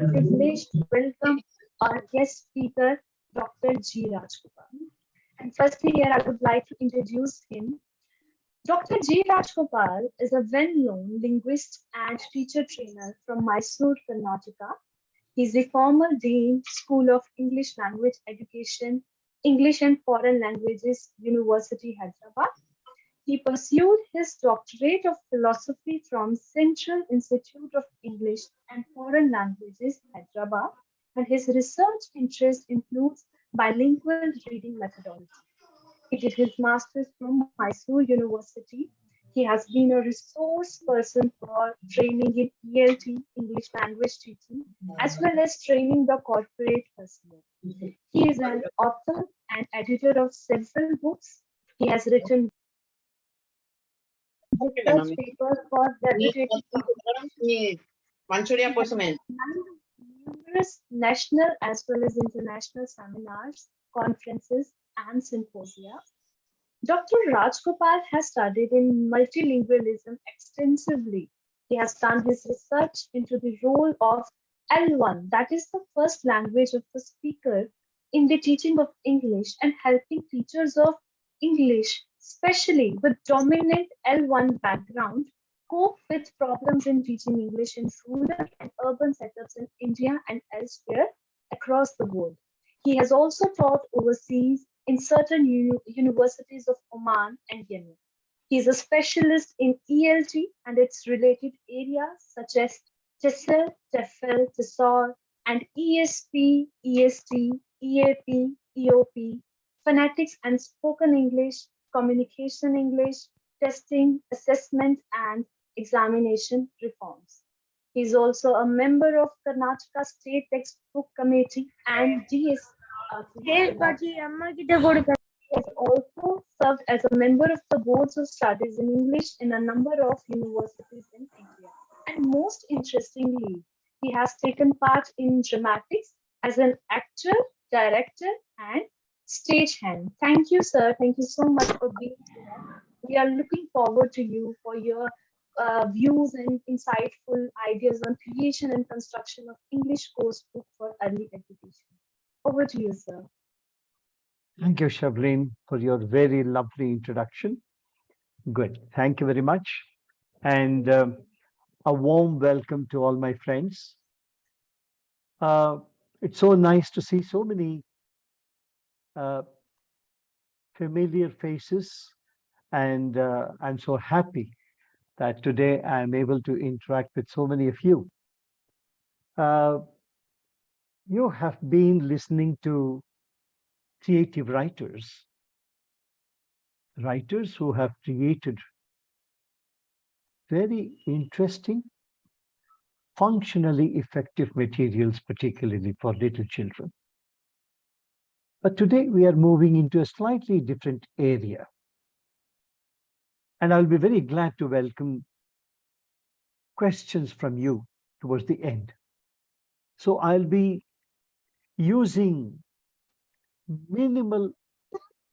Privileged to welcome our guest speaker, Dr. G Rajagopal. And firstly, here I would like to introduce him. Dr. G Rajagopal is a well-known linguist and teacher trainer from Mysuru, Karnataka. He is the former Dean, School of English Language Education, English and Foreign Languages, University, Hyderabad. He pursued his doctorate of philosophy from Central Institute of English and Foreign Languages, Hyderabad, and his research interest includes bilingual reading methodology. He did his master's from Mysuru University. He has been a resource person for training in ELT, English language teaching, as well as training the corporate personnel. He is an author and editor of several books. He has written research papers for reputed numerous national as well as international seminars, conferences, and symposia. Dr. Rajagopal has studied in multilingualism extensively. He has done his research into the role of L1, that is the first language of the speaker, in the teaching of English and helping teachers of English, especially with dominant L1 background, cope with problems in teaching English in rural and urban setups in India and elsewhere across the world. He has also taught overseas in certain universities of Oman and Yemen. He is a specialist in ELT and its related areas such as TESL, TEFL, TESOL, and ESP, EST, EAP, EOP, Phonetics and Spoken English, Communication English, Testing, Assessment, and Examination Reforms. He is also a member of Karnataka State Textbook Committee and DSERT. He has also served as a member of the Boards of Studies in English in a number of universities in India. And most interestingly, he has taken part in dramatics as an actor, director, and stagehand. Thank you, sir. Thank you so much for being here. We are looking forward to you for your views and insightful ideas on creation and construction of English course book for early education. Over to you, sir. Thank you, Shavleen, for your very lovely introduction. Good. Thank you very much. And a warm welcome to all my friends. It's so nice to see so many familiar faces, and I'm so happy that today I'm able to interact with so many of you. You have been listening to creative writers who have created very interesting, functionally effective materials, particularly for little children. But today we are moving into a slightly different area. And I'll be very glad to welcome questions from you towards the end. So I'll be using minimal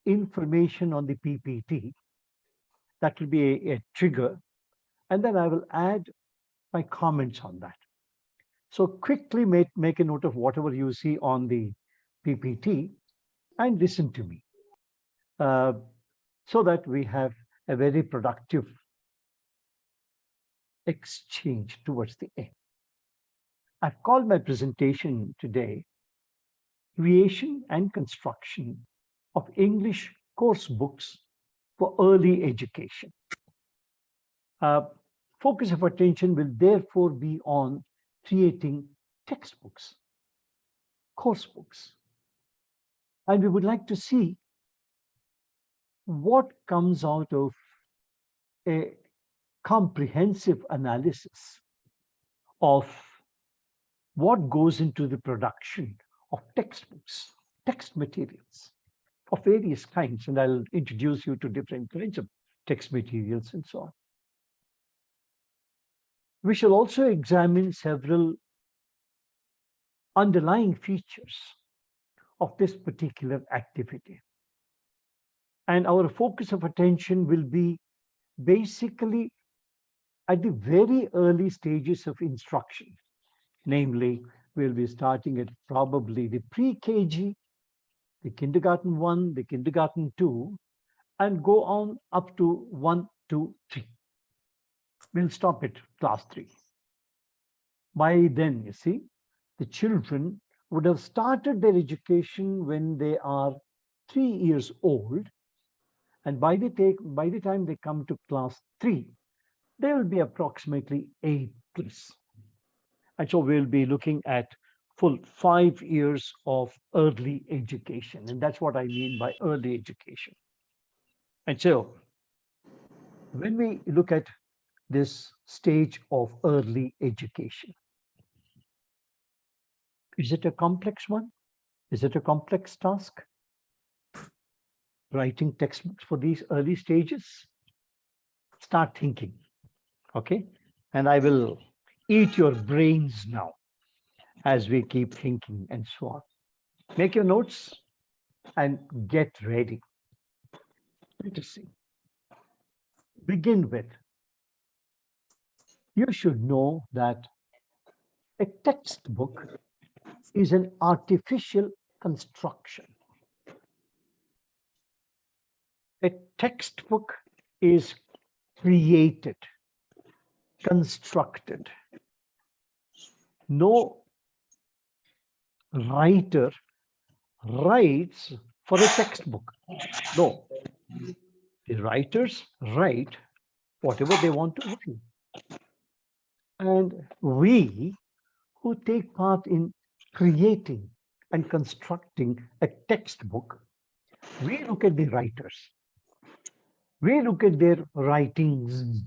information on the PPT. That will be a trigger. And then I will add my comments on that. So quickly make a note of whatever you see on the PPT and listen to me so that we have a very productive exchange towards the end. I've called my presentation today Creation and Construction of English Course Books for Early Education. Focus of attention will therefore be on creating textbooks, course books. And we would like to see what comes out of a comprehensive analysis of what goes into the production of textbooks, text materials of various kinds. And I'll introduce you to different kinds of text materials and so on. We shall also examine several underlying features of this particular activity. And our focus of attention will be basically at the very early stages of instruction, namely we'll be starting at probably the pre-KG, the kindergarten 1, the kindergarten 2, and go on up to 1, 2, 3. We'll stop at class 3. By then, you see, the children would have started their education when they are 3 years old. And by the time they come to class 3, they will be approximately 8 plus. And so we'll be looking at full 5 years of early education. And that's what I mean by early education. And so when we look at this stage of early education, is it a complex one? Is it a complex task? Writing textbooks for these early stages? Start thinking, okay? And I will eat your brains now as we keep thinking and so on. Make your notes and get ready. Let us see. Begin with, you should know that a textbook is an artificial construction. A textbook is created, constructed. No writer writes for a textbook. No, the writers write whatever they want to write. And we who take part in creating and constructing a textbook, we look at the writers. We look at their writings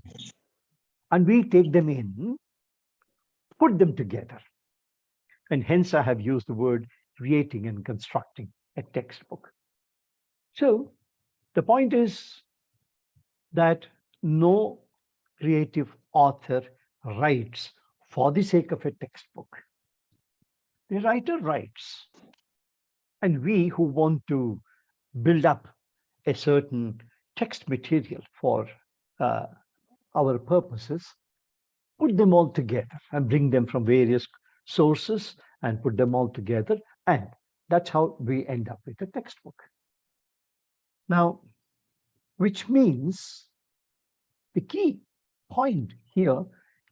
and we take them in, put them together. And hence I have used the word creating and constructing a textbook. So the point is that no creative author writes for the sake of a textbook. The writer writes, and we who want to build up a certain text material for our purposes, put them all together and bring them from various sources and put them all together. And that's how we end up with a textbook. Now, which means the key point here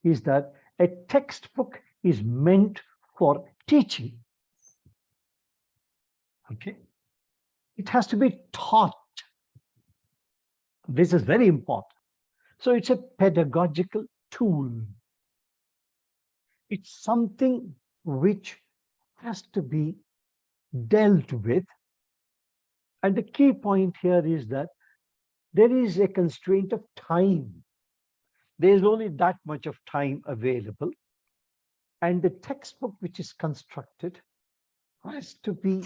is that a textbook is meant for teaching. Okay? It has to be taught. This is very important. So it's a pedagogical tool. It's something which has to be dealt with. And the key point here is that there is a constraint of time. There's only that much of time available. And the textbook which is constructed has to be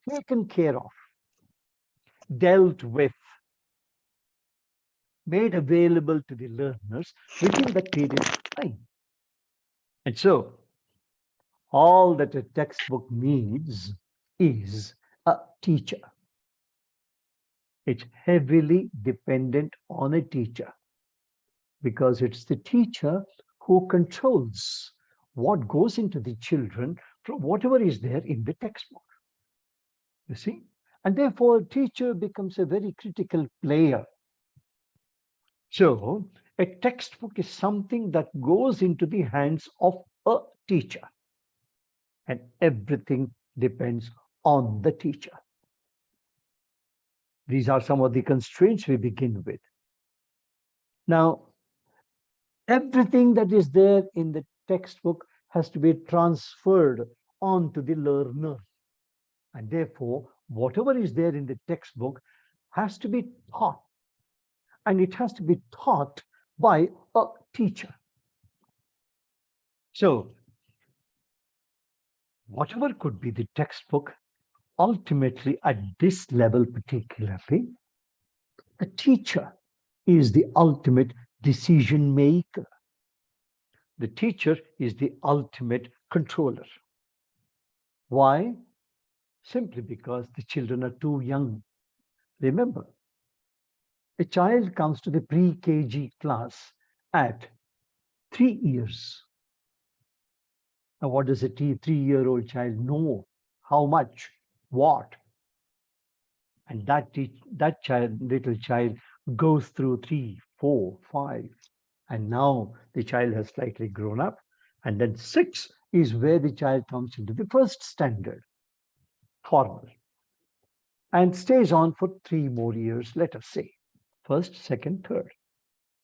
taken care of, dealt with, made available to the learners within that period of time. And so all that a textbook needs is a teacher. It's heavily dependent on a teacher because it's the teacher who controls what goes into the children from whatever is there in the textbook. You see? And therefore, a teacher becomes a very critical player. So a textbook is something that goes into the hands of a teacher. And everything depends on the teacher. These are some of the constraints we begin with. Now, everything that is there in the textbook has to be transferred onto the learner. And therefore, whatever is there in the textbook has to be taught. And it has to be taught by a teacher. So, whatever could be the textbook, ultimately at this level particularly, the teacher is the ultimate decision maker. The teacher is the ultimate controller. Why? Simply because the children are too young. Remember, a child comes to the pre-KG class at 3 years. Now, what does a 3-year-old child know? How much? What? And that child, little child, goes through 3, 4, 5, and now the child has slightly grown up. And then 6 is where the child comes into the first standard, formal, and stays on for 3 more years, let us say, first, second, third.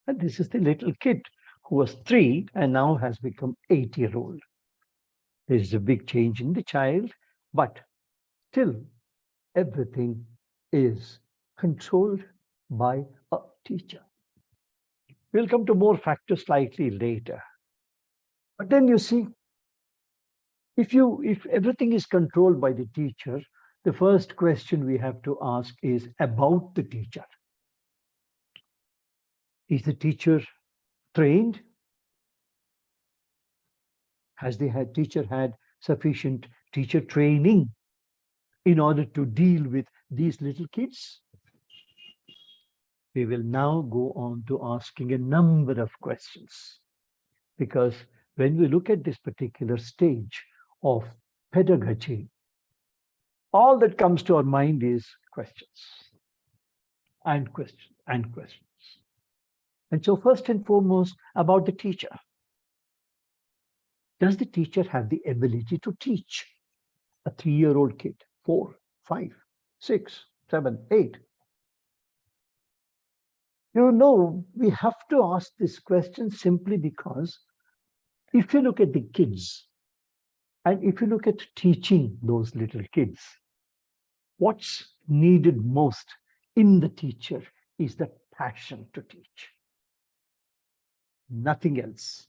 And this is the little kid who was 3 and now has become 8-year-old. There is a big change in the child, but still everything is controlled by a teacher. We'll come to more factors slightly later. But then you see, if everything is controlled by the teacher, the first question we have to ask is about the teacher. Is the teacher trained? Has the teacher had sufficient teacher training in order to deal with these little kids? We will now go on to asking a number of questions, because when we look at this particular stage of pedagogy, all that comes to our mind is questions and questions and questions. And so first and foremost, about the teacher. Does the teacher have the ability to teach a 3-year-old kid, 4, 5, 6, 7, 8? We have to ask this question simply because if you look at the kids and if you look at teaching those little kids, what's needed most in the teacher is the passion to teach. Nothing else.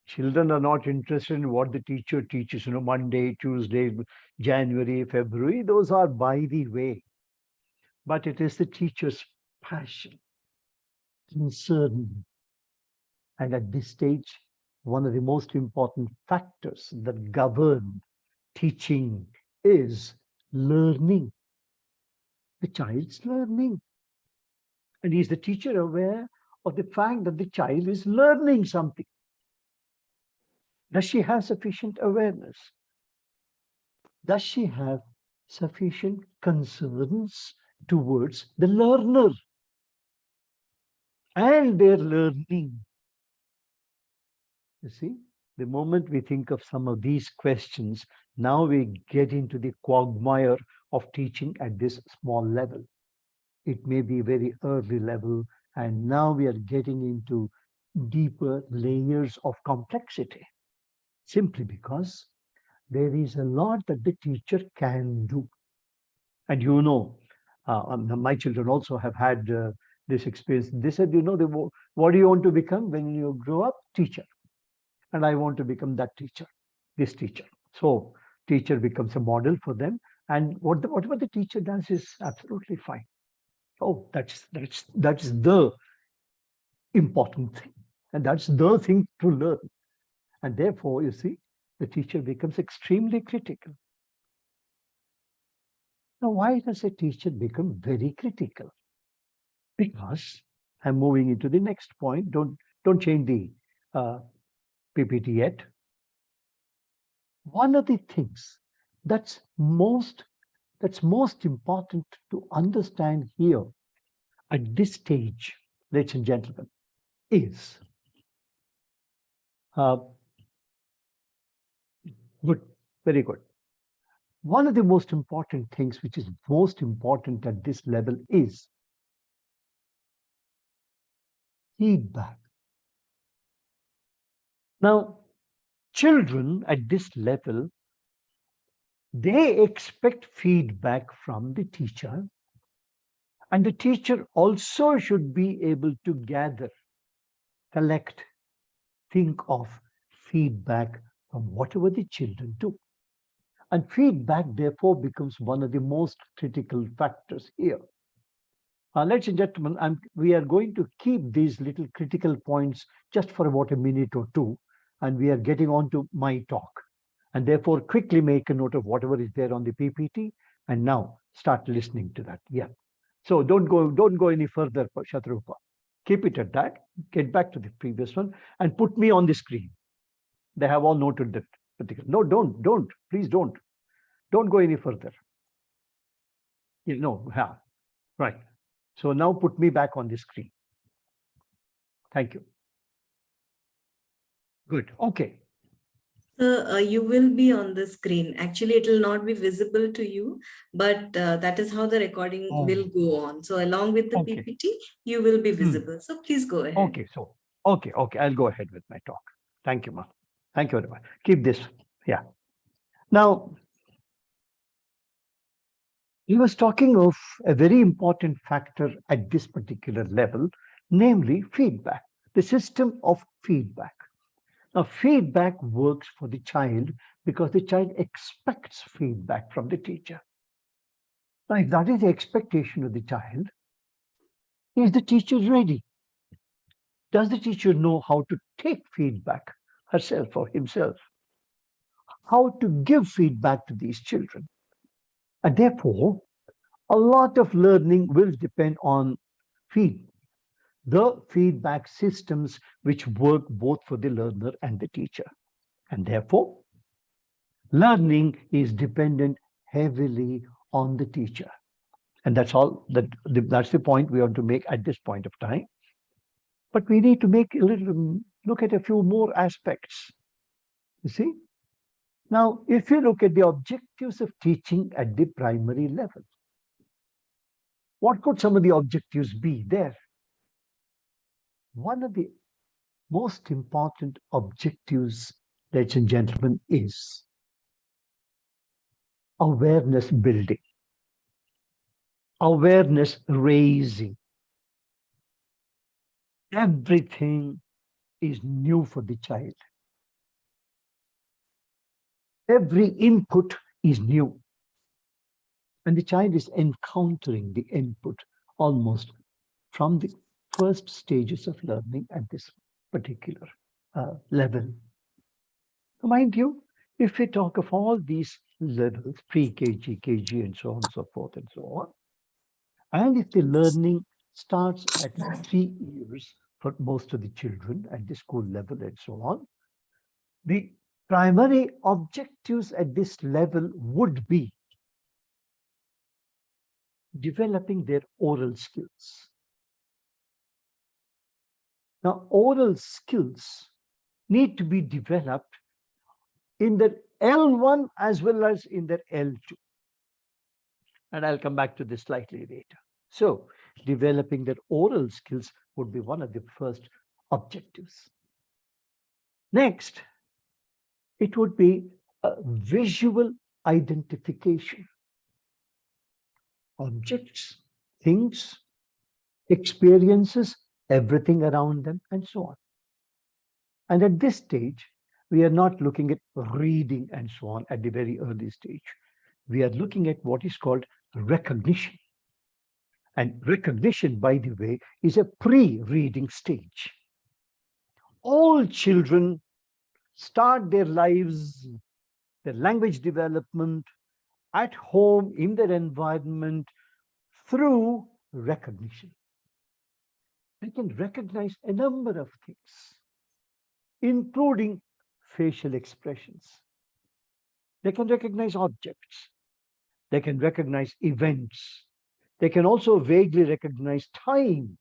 Children are not interested in what the teacher teaches, Monday, Tuesday, January, February. Those are by the way. But it is the teacher's passion, concern. And at this stage, one of the most important factors that govern teaching is learning. The child's learning. And is the teacher aware of the fact that the child is learning something? Does she have sufficient awareness? Does she have sufficient concerns towards the learner and their learning? You see, the moment we think of some of these questions, now we get into the quagmire of teaching at this small level. It may be very early level, and now we are getting into deeper layers of complexity, simply because there is a lot that the teacher can do. And my children also have had this experience. They said, what do you want to become when you grow up? Teacher. And I want to become that teacher, this teacher. So teacher becomes a model for them. And whatever the teacher does is absolutely fine. Oh, that's the important thing. And that's the thing to learn. And therefore, you see, the teacher becomes extremely critical. Now, why does a teacher become very critical? Because I'm moving into the next point. Don't change the PPT yet. One of the things that's most important to understand here at this stage, ladies and gentlemen, is good, very good. One of the most important things, which is most important at this level, is feedback. Now, children at this level, they expect feedback from the teacher, and the teacher also should be able to gather, collect, think of feedback from whatever the children do. And feedback, therefore, becomes one of the most critical factors here. Ladies and gentlemen, we are going to keep these little critical points just for about a minute or two, and we are getting on to my talk. And therefore, quickly make a note of whatever is there on the PPT, and now start listening to that. Yeah. So don't go any further, Shatrupa. Keep it at that. Get back to the previous one and put me on the screen. They have all noted that particular. No, don't, please don't go any further. You know, yeah, right. So now put me back on the screen. Thank you. Good. Okay. You will be on the screen. Actually, it will not be visible to you, but that is how the recording will go on. So along with the Okay. PPT, you will be visible. So please go ahead. Okay. So, okay. I'll go ahead with my talk. Thank you, Ma. Thank you very much. Keep this. Yeah. Now, he was talking of a very important factor at this particular level, namely feedback, the system of feedback. Now, feedback works for the child because the child expects feedback from the teacher. Now, if that is the expectation of the child, is the teacher ready? Does the teacher know how to take feedback herself or himself? How to give feedback to these children? And therefore, a lot of learning will depend on the feedback systems which work both for the learner and the teacher. And therefore, learning is dependent heavily on the teacher. And that's all that's the point we want to make at this point of time. But we need to make a little look at a few more aspects. You see? Now, if you look at the objectives of teaching at the primary level, what could some of the objectives be there? One of the most important objectives, ladies and gentlemen, is awareness building, awareness raising. Everything is new for the child. Every input is new. And the child is encountering the input almost from the first stages of learning at this particular level. Mind you, if we talk of all these levels, pre-KG, KG, and so on and so forth and so on, and if the learning starts at 3 years for most of the children at the school level and so on, the primary objectives at this level would be developing their oral skills. Now, oral skills need to be developed in the L1 as well as in the L2. And I'll come back to this slightly later. So, developing their oral skills would be one of the first objectives. Next, it would be a visual identification. Objects, things, experiences, everything around them, and so on. And at this stage, we are not looking at reading and so on at the very early stage. We are looking at what is called recognition. And recognition, by the way, is a pre-reading stage. All children start their lives, their language development at home, in their environment, through recognition. They can recognize a number of things, including facial expressions. They can recognize objects. They can recognize events. They can also vaguely recognize time,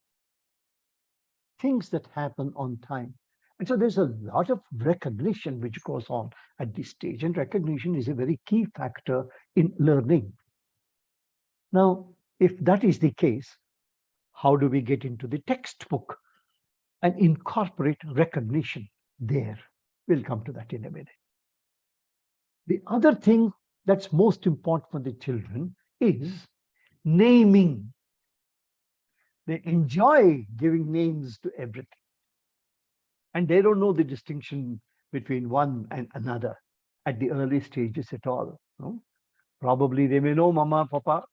things that happen on time. And so there's a lot of recognition which goes on at this stage. And recognition is a very key factor in learning. Now, if that is the case, how do we get into the textbook and incorporate recognition there? We'll come to that in a minute. The other thing that's most important for the children is naming. They enjoy giving names to everything. And they don't know the distinction between one and another at the early stages at all. No? Probably they may know mama, papa,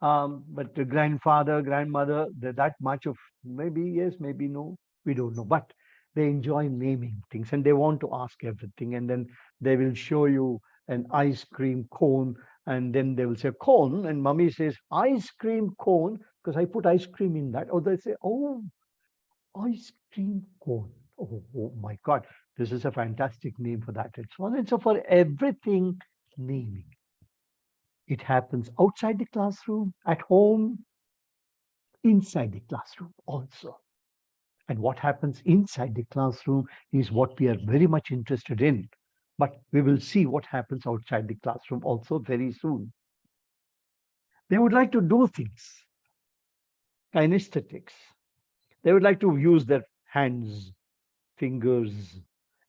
but the grandfather, grandmother, that much of maybe yes, maybe no, we don't know. But they enjoy naming things and they want to ask everything. And then they will show you an ice cream cone. And then they will say cone. And mommy says ice cream cone because I put ice cream in that. Or they say, oh, ice cream cone. Oh my God. This is a fantastic name for that. And so on. And so for everything, naming. It happens outside the classroom, at home, inside the classroom also. And what happens inside the classroom is what we are very much interested in. But we will see what happens outside the classroom also very soon. They would like to do things, kinesthetics. They would like to use their hands, fingers,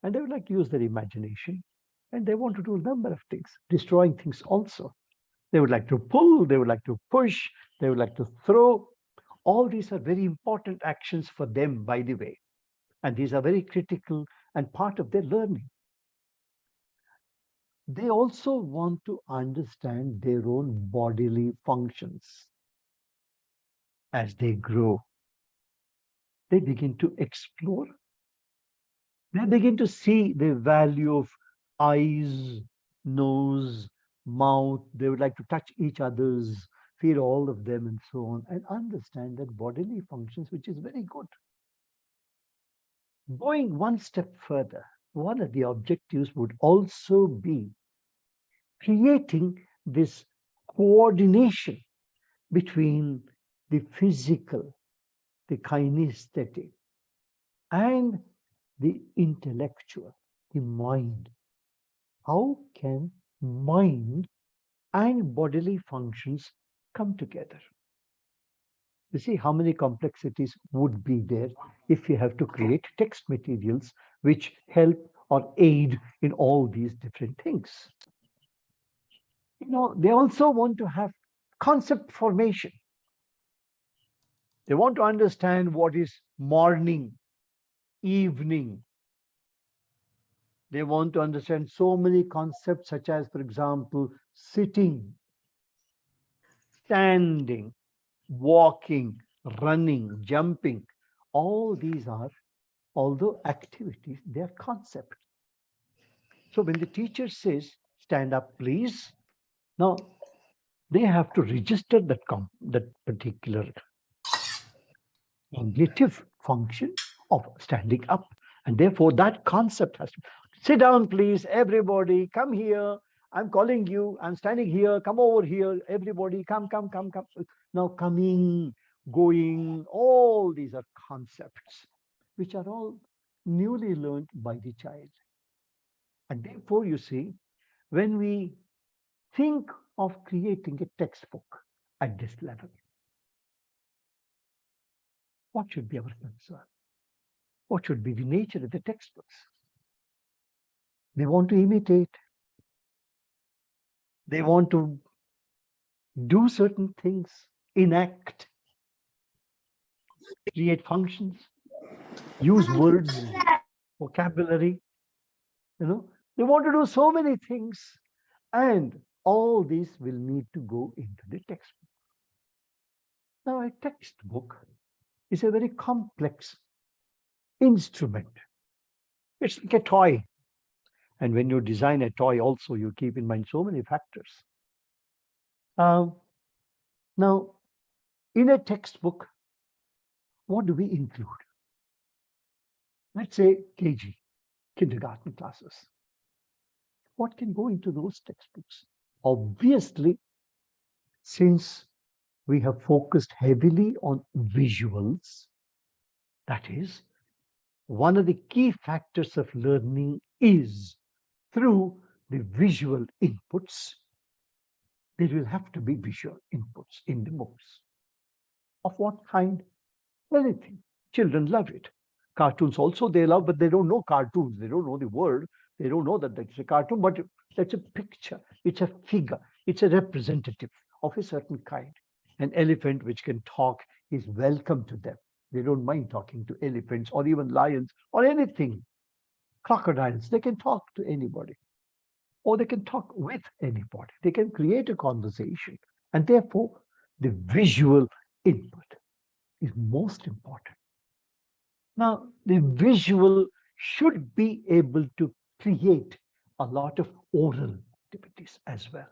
and they would like to use their imagination. And they want to do a number of things, destroying things also. They would like to pull, they would like to push, they would like to throw. All these are very important actions for them, by the way. And these are very critical and part of their learning. They also want to understand their own bodily functions. As they grow, they begin to explore. They begin to see the value of eyes, nose, mouth. They would like to touch each other's, feel all of them, and so on, and understand that bodily functions, which is very good. Going one step further, one of the objectives would also be creating this coordination between the physical, the kinesthetic, and the intellectual, the mind. How can mind and bodily functions come together? You see how many complexities would be there if you have to create text materials which help or aid in all these different things. They also want to have concept formation. They want to understand what is morning, evening. They want to understand so many concepts such as, for example, sitting, standing, walking, running, jumping. All these are, although activities, they are concepts. So when the teacher says, stand up, please, now they have to register that particular cognitive function of standing up. And therefore, that concept has to sit down, please, everybody, come here. I'm calling you. I'm standing here. Come over here. Everybody, come, come, come, come. Now, coming, going, all these are concepts which are all newly learned by the child. And therefore, you see, when we think of creating a textbook at this level, what should be our concern? What should be the nature of the textbooks? They want to imitate. They want to do certain things, enact, create functions, use words, vocabulary. They want to do so many things, and all these will need to go into the textbook. Now, a textbook is a very complex instrument. It's like a toy. And when you design a toy also, you keep in mind so many factors. Now, in a textbook, what do we include? Let's say KG, kindergarten classes. What can go into those textbooks? Obviously, since we have focused heavily on visuals, that is, one of the key factors of learning is through the visual inputs. There will have to be visual inputs in the books. Of what kind? Anything. Children love it. Cartoons also they love, but they don't know cartoons. They don't know the word. They don't know that it's a cartoon, but it's a picture. It's a figure. It's a representative of a certain kind. An elephant which can talk is welcome to them. They don't mind talking to elephants or even lions or anything. Crocodiles, they can talk to anybody. Or they can talk with anybody. They can create a conversation. And therefore, the visual input is most important. Now, the visual should be able to create a lot of oral activities as well.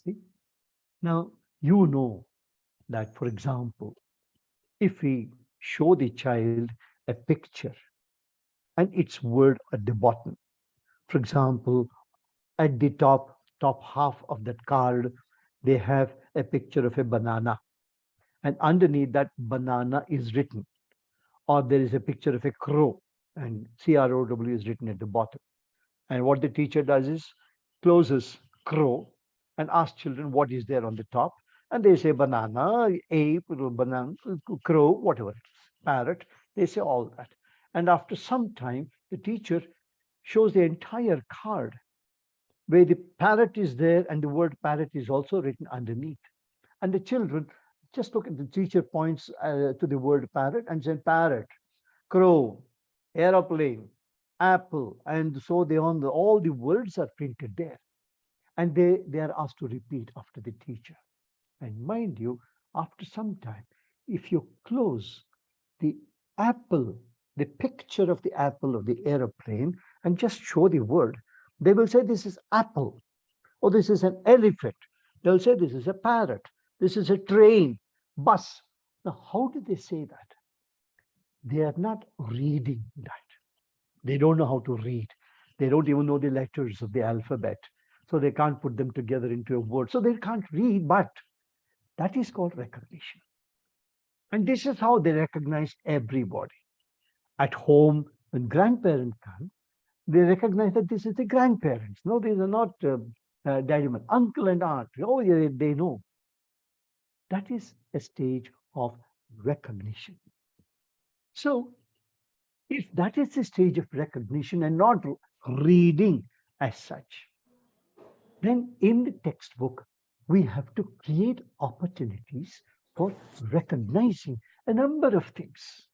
See? Now, you know that, for example, if we show the child a picture and its word at the bottom. For example, at the top half of that card, they have a picture of a banana, and underneath that banana is written, or there is a picture of a crow, and CROW is written at the bottom. And what the teacher does is closes crow and asks children what is there on the top. And they say banana, ape, banana, crow, whatever it is, parrot. They say all that. And after some time, the teacher shows the entire card where the parrot is there and the word parrot is also written underneath. And the children just look at the teacher points to the word parrot and say parrot, crow, aeroplane, apple, and so they on. All the words are printed there, and they are asked to repeat after the teacher. And mind you, after some time, if you close the apple, the picture of the apple of the aeroplane, and just show the word, they will say this is apple, or this is an elephant. They'll say this is a parrot, this is a train, bus. Now, how do they say that? They are not reading that. They don't know how to read. They don't even know the letters of the alphabet. So they can't put them together into a word. So they can't read, but that is called recognition. And this is how they recognize everybody. At home, when grandparents come, they recognize that this is the grandparents. No, these are not daddy, uncle and aunt. Oh, yeah, they know. That is a stage of recognition. So if that is the stage of recognition and not reading as such, then in the textbook, we have to create opportunities for recognizing a number of things.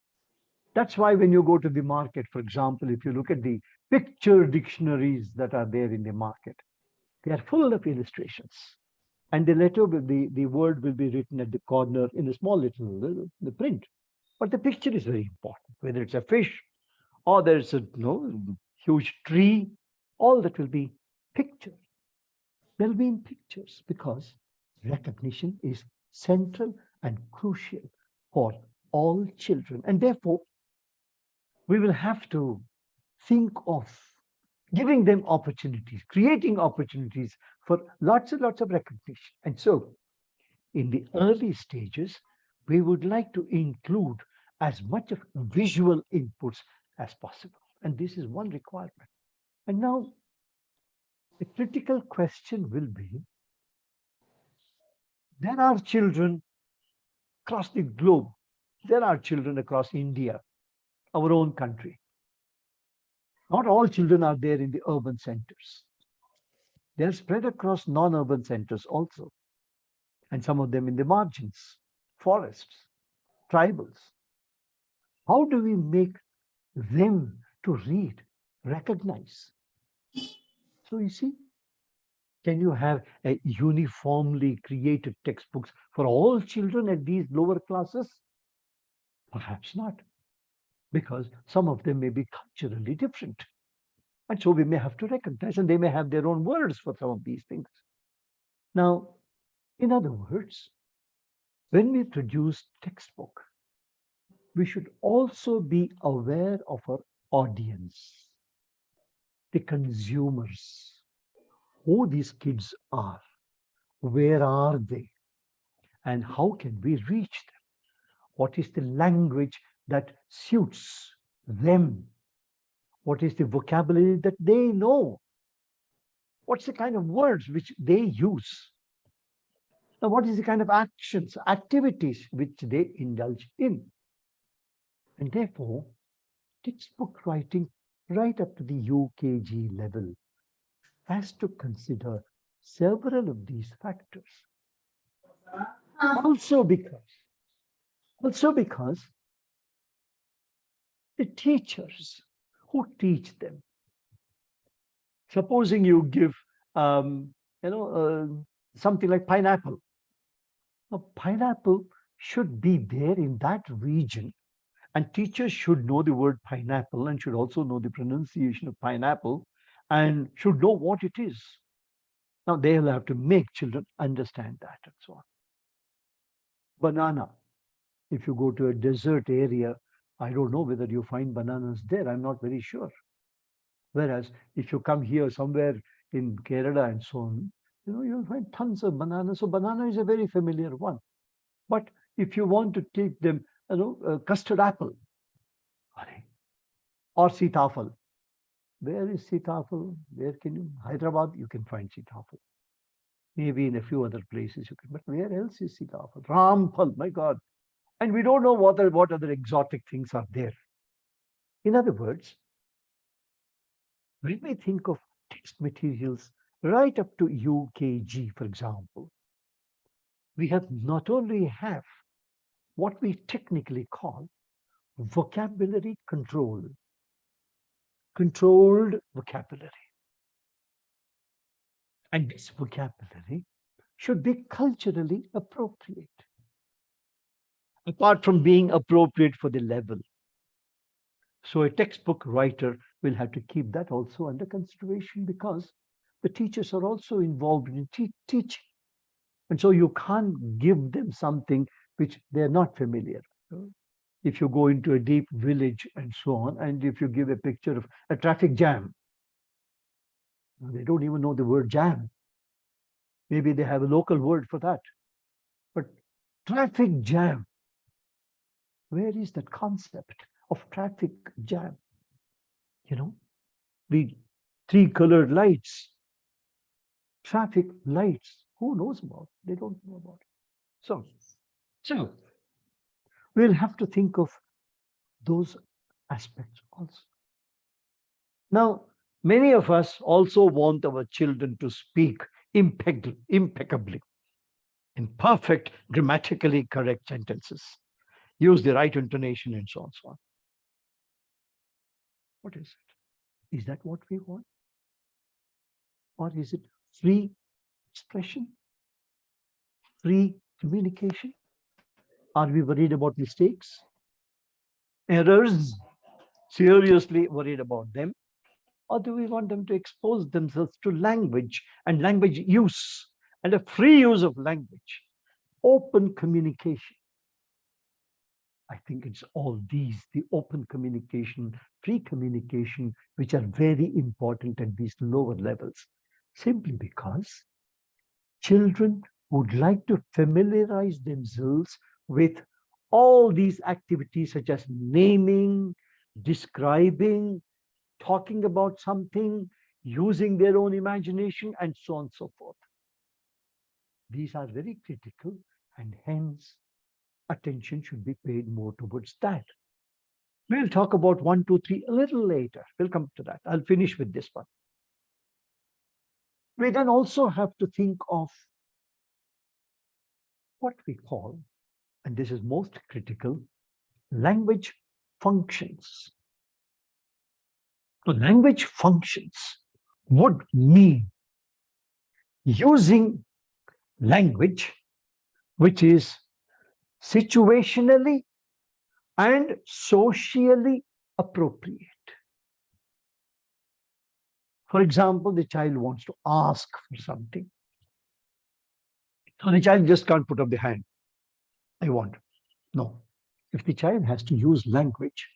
That's why when you go to the market, for example, if you look at the picture dictionaries that are there in the market, they are full of illustrations. And the letter will be, the word will be written at the corner in a small little the print. But the picture is very important, whether it's a fish or there's a huge tree, all that will be picture. They'll be in pictures because recognition is central and crucial for all children. And therefore, we will have to think of giving them opportunities, creating opportunities for lots and lots of recognition. And so, in the early stages, we would like to include as much of visual inputs as possible. And this is one requirement. And now, the critical question will be, there are children across the globe. There are children across India, our own country. Not all children are there in the urban centers. They are spread across non-urban centers also, and some of them in the margins, forests, tribals. How do we make them to read, recognize? So you see, can you have a uniformly created textbooks for all children at these lower classes? Perhaps not, because some of them may be culturally different. And so we may have to recognize, and they may have their own words for some of these things. Now, in other words, when we produce textbook, we should also be aware of our audience, the consumers, who these kids are, where are they, and how can we reach them? What is the language that suits them? What is the vocabulary that they know? What's the kind of words which they use? Now, what is the kind of actions, activities which they indulge in? And therefore, textbook writing right up to the UKG level has to consider several of these factors. Also because the teachers who teach them, supposing you give something like pineapple. Now, pineapple should be there in that region, and teachers should know the word pineapple and should also know the pronunciation of pineapple and should know what it is. Now, they'll have to make children understand that and so on. Banana. If you go to a desert area, I don't know whether you find bananas there. I'm not very sure. Whereas if you come here somewhere in Kerala and so on, you'll find tons of bananas. So banana is a very familiar one. But if you want to take them, custard apple, or sitafal. Where is sitafal? Where can you? Hyderabad, you can find sitafal. Maybe in a few other places you can, but where else is sitafal? Ramphal, my God. And we don't know what other exotic things are there. In other words, when we think of text materials right up to UKG, for example, we have not only have what we technically call vocabulary control, controlled vocabulary. And this vocabulary should be culturally appropriate, apart from being appropriate for the level. So a textbook writer will have to keep that also under consideration, because the teachers are also involved in teaching. And so you can't give them something which they're not familiar. If you go into a deep village and so on, and if you give a picture of a traffic jam, they don't even know the word jam. Maybe they have a local word for that. But traffic jam, where is that concept of traffic jam? The three colored lights, traffic lights, who knows about? They don't know about it. So we'll have to think of those aspects also. Now, many of us also want our children to speak impeccably, in perfect, grammatically correct sentences, use the right intonation, and so on, so on. What is it? Is that what we want? Or is it free expression, free communication? Are we worried about mistakes, errors, seriously worried about them? Or do we want them to expose themselves to language and language use and a free use of language, open communication? I think it's all these, the open communication, free communication, which are very important at these lower levels, simply because children would like to familiarize themselves with all these activities, such as naming, describing, talking about something, using their own imagination, and so on and so forth. These are very critical, and hence attention should be paid more towards that. We'll talk about 1, 2, 3 a little later. We'll come to that. I'll finish with this one. We then also have to think of what we call, and this is most critical, language functions. So language functions would mean using language which is situationally and socially appropriate. For example, the child wants to ask for something. So the child just can't put up the hand. I want. No. If the child has to use language,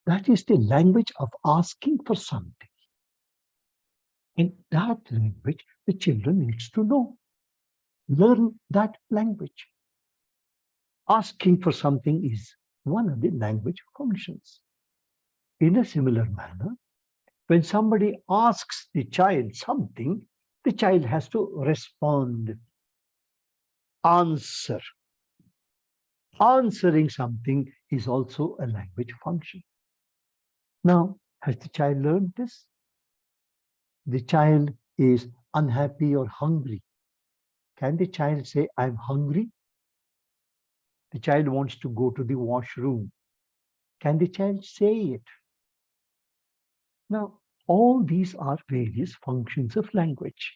that is the language of asking for something. In that language, the children needs to know. Learn that language. Asking for something is one of the language functions. In a similar manner, when somebody asks the child something, the child has to respond, answer. Answering something is also a language function. Now, has the child learned this? The child is unhappy or hungry. Can the child say, I'm hungry? The child wants to go to the washroom. Can the child say it? Now, all these are various functions of language.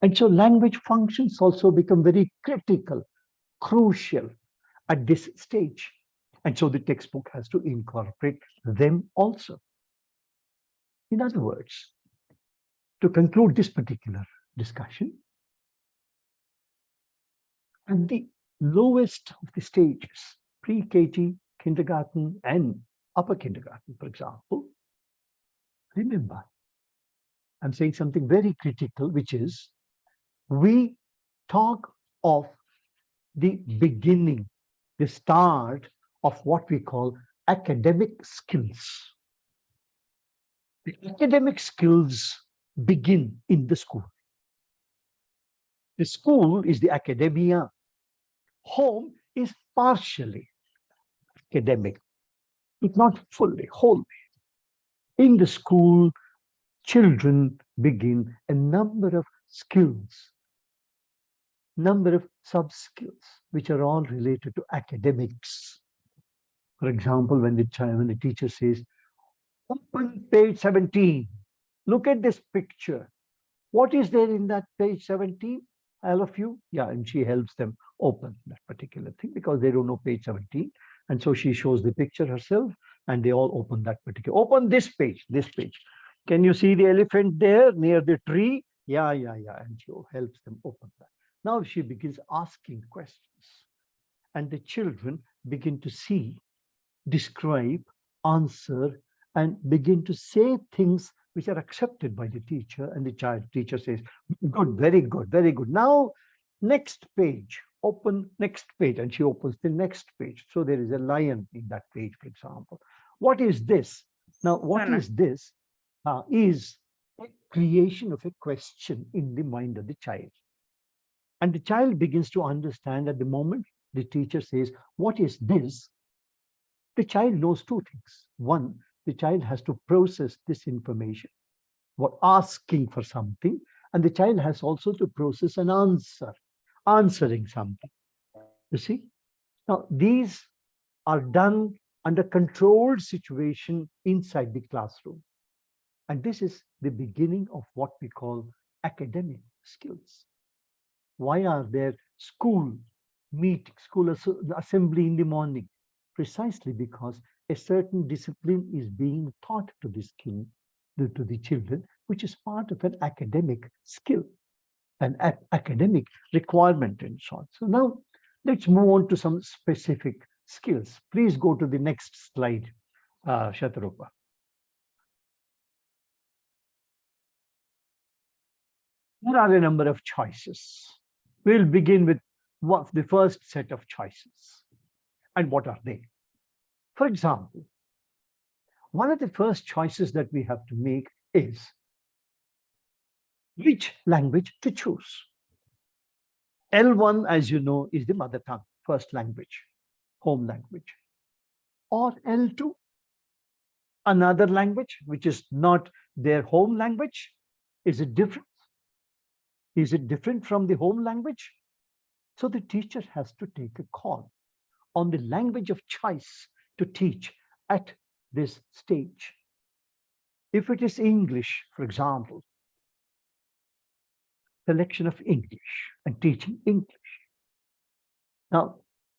And so language functions also become very critical, crucial at this stage. And so the textbook has to incorporate them also. In other words, to conclude this particular discussion, at the lowest of the stages, pre-KG, kindergarten and upper kindergarten, for example, remember, I'm saying something very critical, which is we talk of the beginning, the start of what we call academic skills. The academic skills begin in the school. The school is the academia. Home is partially academic, but not fully, wholly. In the school, children begin a number of skills, number of sub-skills, which are all related to academics. For example, when the teacher says, open page 17, look at this picture. What is there in that page 17? All of you? Yeah, and she helps them open that particular thing because they don't know page 17. And so she shows the picture herself and they all open that particular. Open this page, this page. Can you see the elephant there near the tree? Yeah. And she helps them open that. Now she begins asking questions. And the children begin to see, describe, answer, and begin to say things which are accepted by the teacher. And the teacher says, good, very good, very good. Now, next page, open next page. And she opens the next page. So there is a lion in that page, for example. What is this? Now, what is this? Is a creation of a question in the mind of the child. And the child begins to understand at the moment the teacher says, what is this? The child knows two things. One, the child has to process this information, what asking for something, and the child has also to process an answer, answering something. You see? Now, these are done under controlled situation inside the classroom. And this is the beginning of what we call academic skills. Why are there school assembly in the morning? Precisely because a certain discipline is being taught to the children, which is part of an academic skill, an academic requirement and so on. So now let's move on to some specific skills. Please go to the next slide, Shatarupa. There are a number of choices. We'll begin with the first set of choices. And what are they? For example, one of the first choices that we have to make is which language to choose. L1, as you know, is the mother tongue, first language, home language. Or L2, another language, which is not their home language. Is it different? Is it different from the home language? So the teacher has to take a call on the language of choice to teach at this stage. If it is English, for example, selection of English and teaching English. Now,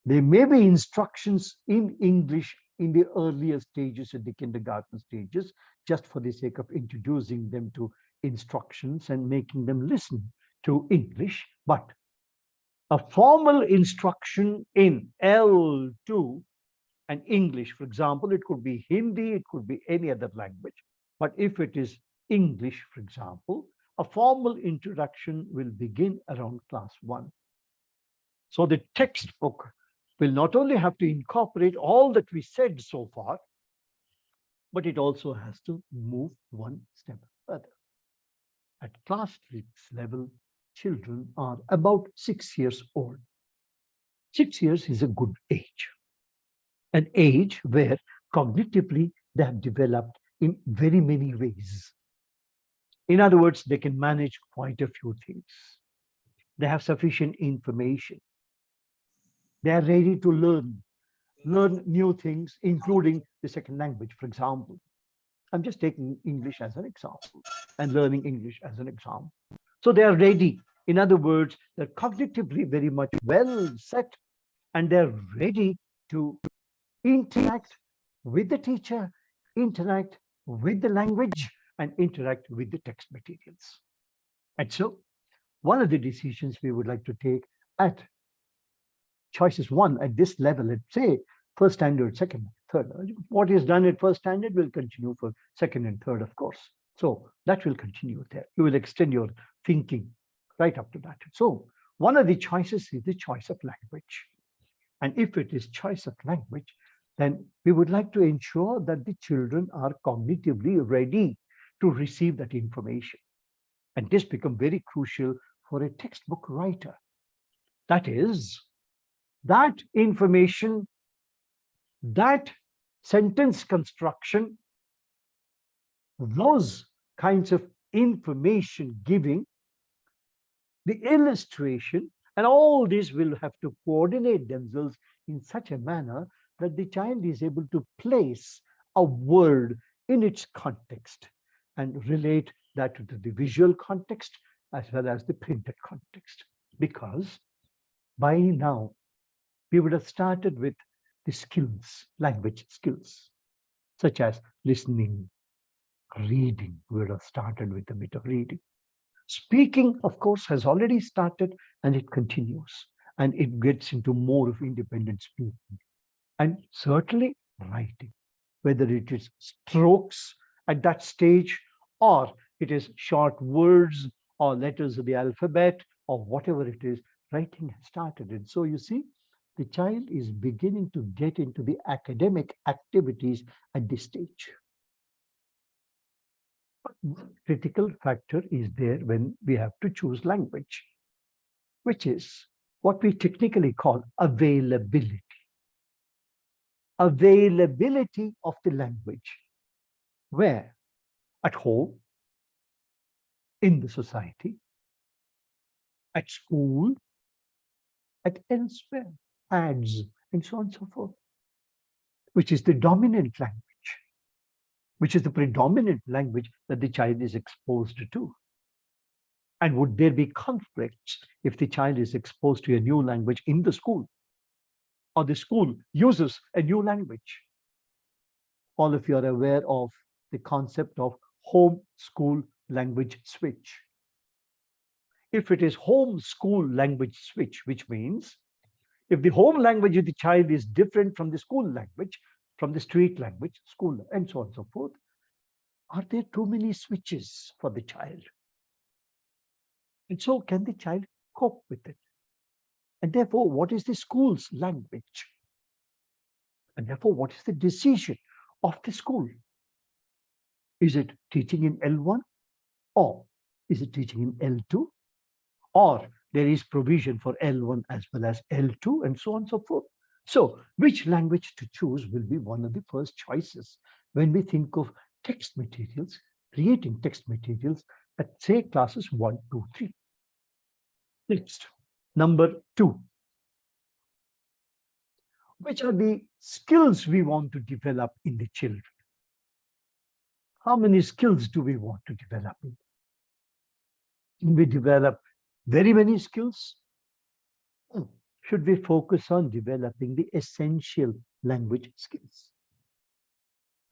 there may be instructions in English in the earlier stages, in the kindergarten stages, just for the sake of introducing them to instructions and making them listen to English. But a formal instruction in L2 and English, for example, it could be Hindi, it could be any other language. But if it is English, for example, a formal introduction will begin around class 1. So the textbook will not only have to incorporate all that we said so far, but it also has to move one step further. At class 6 level, children are about 6 years old. 6 years is a good age, an age where cognitively they have developed in very many ways. In other words, they can manage quite a few things. They have sufficient information. They are ready to learn new things, including the second language, for example. I'm just taking English as an example and learning English as an example. So they are ready. In other words, they're cognitively very much well set and they're ready to interact with the teacher, interact with the language, and interact with the text materials. And so one of the decisions we would like to take at choices 1 at this level, let's say first standard, second, third. What is done at first standard will continue for second and third, of course. So that will continue there. You will extend your thinking right up to that. So one of the choices is the choice of language. And if it is choice of language, then we would like to ensure that the children are cognitively ready to receive that information. And this becomes very crucial for a textbook writer. That is, that information, that sentence construction, those kinds of information giving, the illustration, and all these will have to coordinate themselves in such a manner that the child is able to place a word in its context and relate that to the visual context as well as the printed context. Because by now, we would have started with the skills, language skills, such as listening, reading. We would have started with a bit of reading. Speaking, of course, has already started and it continues and it gets into more of independent speaking. And certainly writing, whether it is strokes at that stage or it is short words or letters of the alphabet or whatever it is, writing has started. And so you see, the child is beginning to get into the academic activities at this stage. But one critical factor is there when we have to choose language, which is what we technically call availability. Availability of the language, where at home, in the society, at school, at elsewhere, ads, and so on and so forth, which is the dominant language, which is the predominant language that the child is exposed to. And would there be conflicts if the child is exposed to a new language in the school, or the school uses a new language? All of you are aware of the concept of home school language switch. If it is home school language switch, which means if the home language of the child is different from the school language, from the street language, school, and so on and so forth, are there too many switches for the child? And so can the child cope with it? And therefore, what is the school's language? And therefore, what is the decision of the school? Is it teaching in L1 or is it teaching in L2? Or there is provision for L1 as well as L2 and so on and so forth. So which language to choose will be one of the first choices when we think of text materials, creating text materials at say classes 1, 2, 3. Next, number 2. Which are the skills we want to develop in the children? How many skills do we want to develop in? Can we develop very many skills? Or should we focus on developing the essential language skills?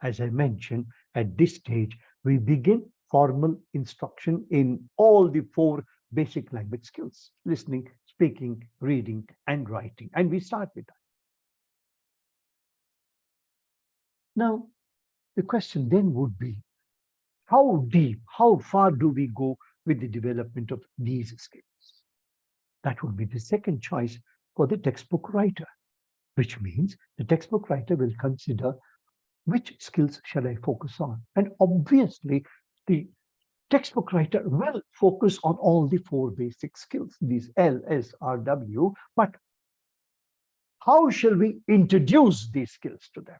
As I mentioned, at this stage, we begin formal instruction in all the 4 basic language skills: listening, speaking, reading, and writing. And we start with that. Now, the question then would be, how deep, how far do we go with the development of these skills? That would be the second choice for the textbook writer, which means the textbook writer will consider which skills shall I focus on. And obviously, the textbook writer will focus on all the 4 basic skills, these L, S, R, W, but how shall we introduce these skills to them?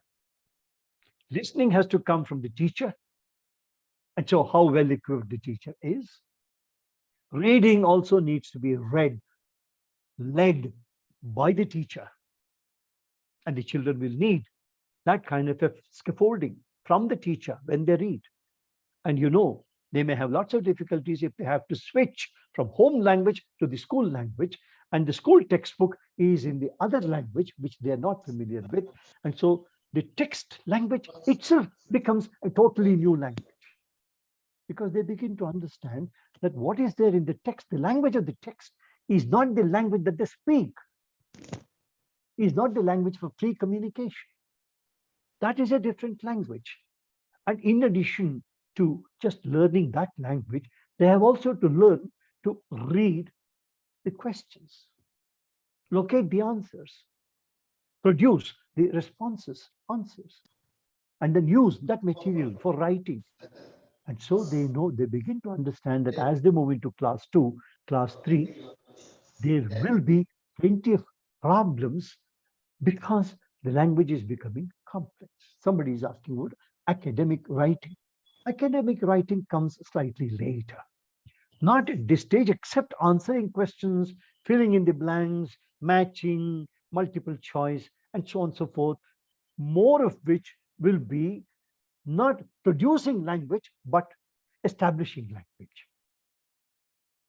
Listening has to come from the teacher, and so how well equipped the teacher is. Reading also needs to be led by the teacher, and the children will need that kind of a scaffolding from the teacher when they read. And you know, they may have lots of difficulties if they have to switch from home language to the school language, and the school textbook is in the other language which they are not familiar with. And so the text language itself becomes a totally new language, because they begin to understand that what is there in the text, the language of the text, is not the language that they speak. is not the language for free communication. That is a different language. And in addition to just learning that language, they have also to learn to read the questions, locate the answers, produce the answers, and then use that material for writing. And so they begin to understand that as they move into class 2, class 3, there will be plenty of problems because the language is becoming complex. Somebody is asking about academic writing. Academic writing comes slightly later. Not at this stage, except answering questions, filling in the blanks, matching, multiple choice, and so on and so forth. More of which will be not producing language, but establishing language.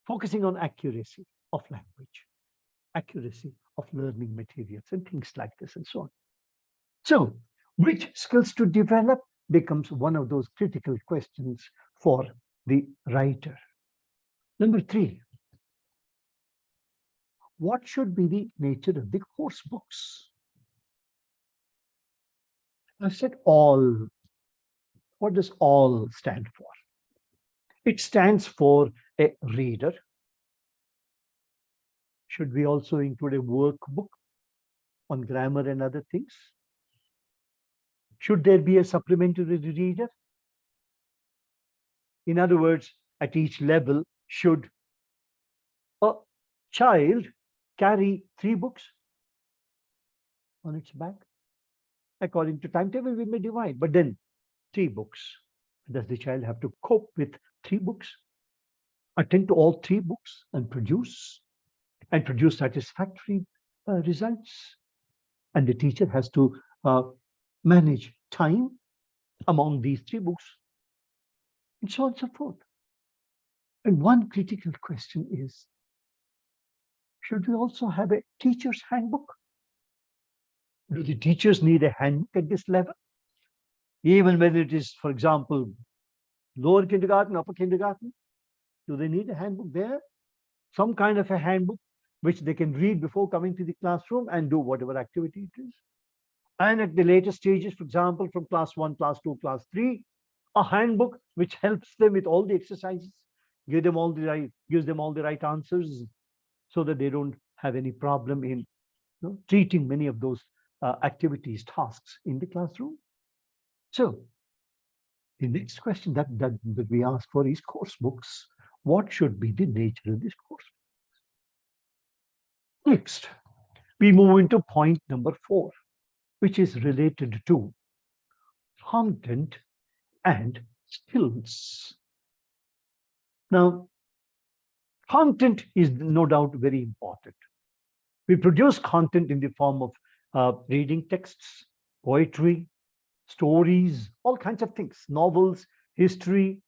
Focusing on accuracy of language, accuracy of learning materials, and things like this, and so on. So, which skills to develop becomes one of those critical questions for the writer. Number 3, what should be the nature of the course books? I said all. What does all stand for? It stands for a reader. Should we also include a workbook on grammar and other things? Should there be a supplementary reader? In other words, at each level, should a child carry 3 books on its back? According to timetable, we may divide, but then 3 books. Does the child have to cope with 3 books? Attend to all 3 books and produce satisfactory results? And the teacher has to manage time among these 3 books, and so on and so forth. And one critical question is, should we also have a teacher's handbook? Do the teachers need a handbook at this level? Even when it is, for example, lower kindergarten, upper kindergarten, do they need a handbook there? Some kind of a handbook which they can read before coming to the classroom and do whatever activity it is. And at the later stages, for example, from class 1, class 2, class 3, a handbook which helps them with all the exercises, gives them all the right answers, so that they don't have any problem in treating many of those activities, tasks in the classroom. So the next question that we ask for is course books. What should be the nature of this course? Next, we move into point number 4, which is related to content and skills. Now, content is no doubt very important. We produce content in the form of reading texts, poetry, stories, all kinds of things, novels, history,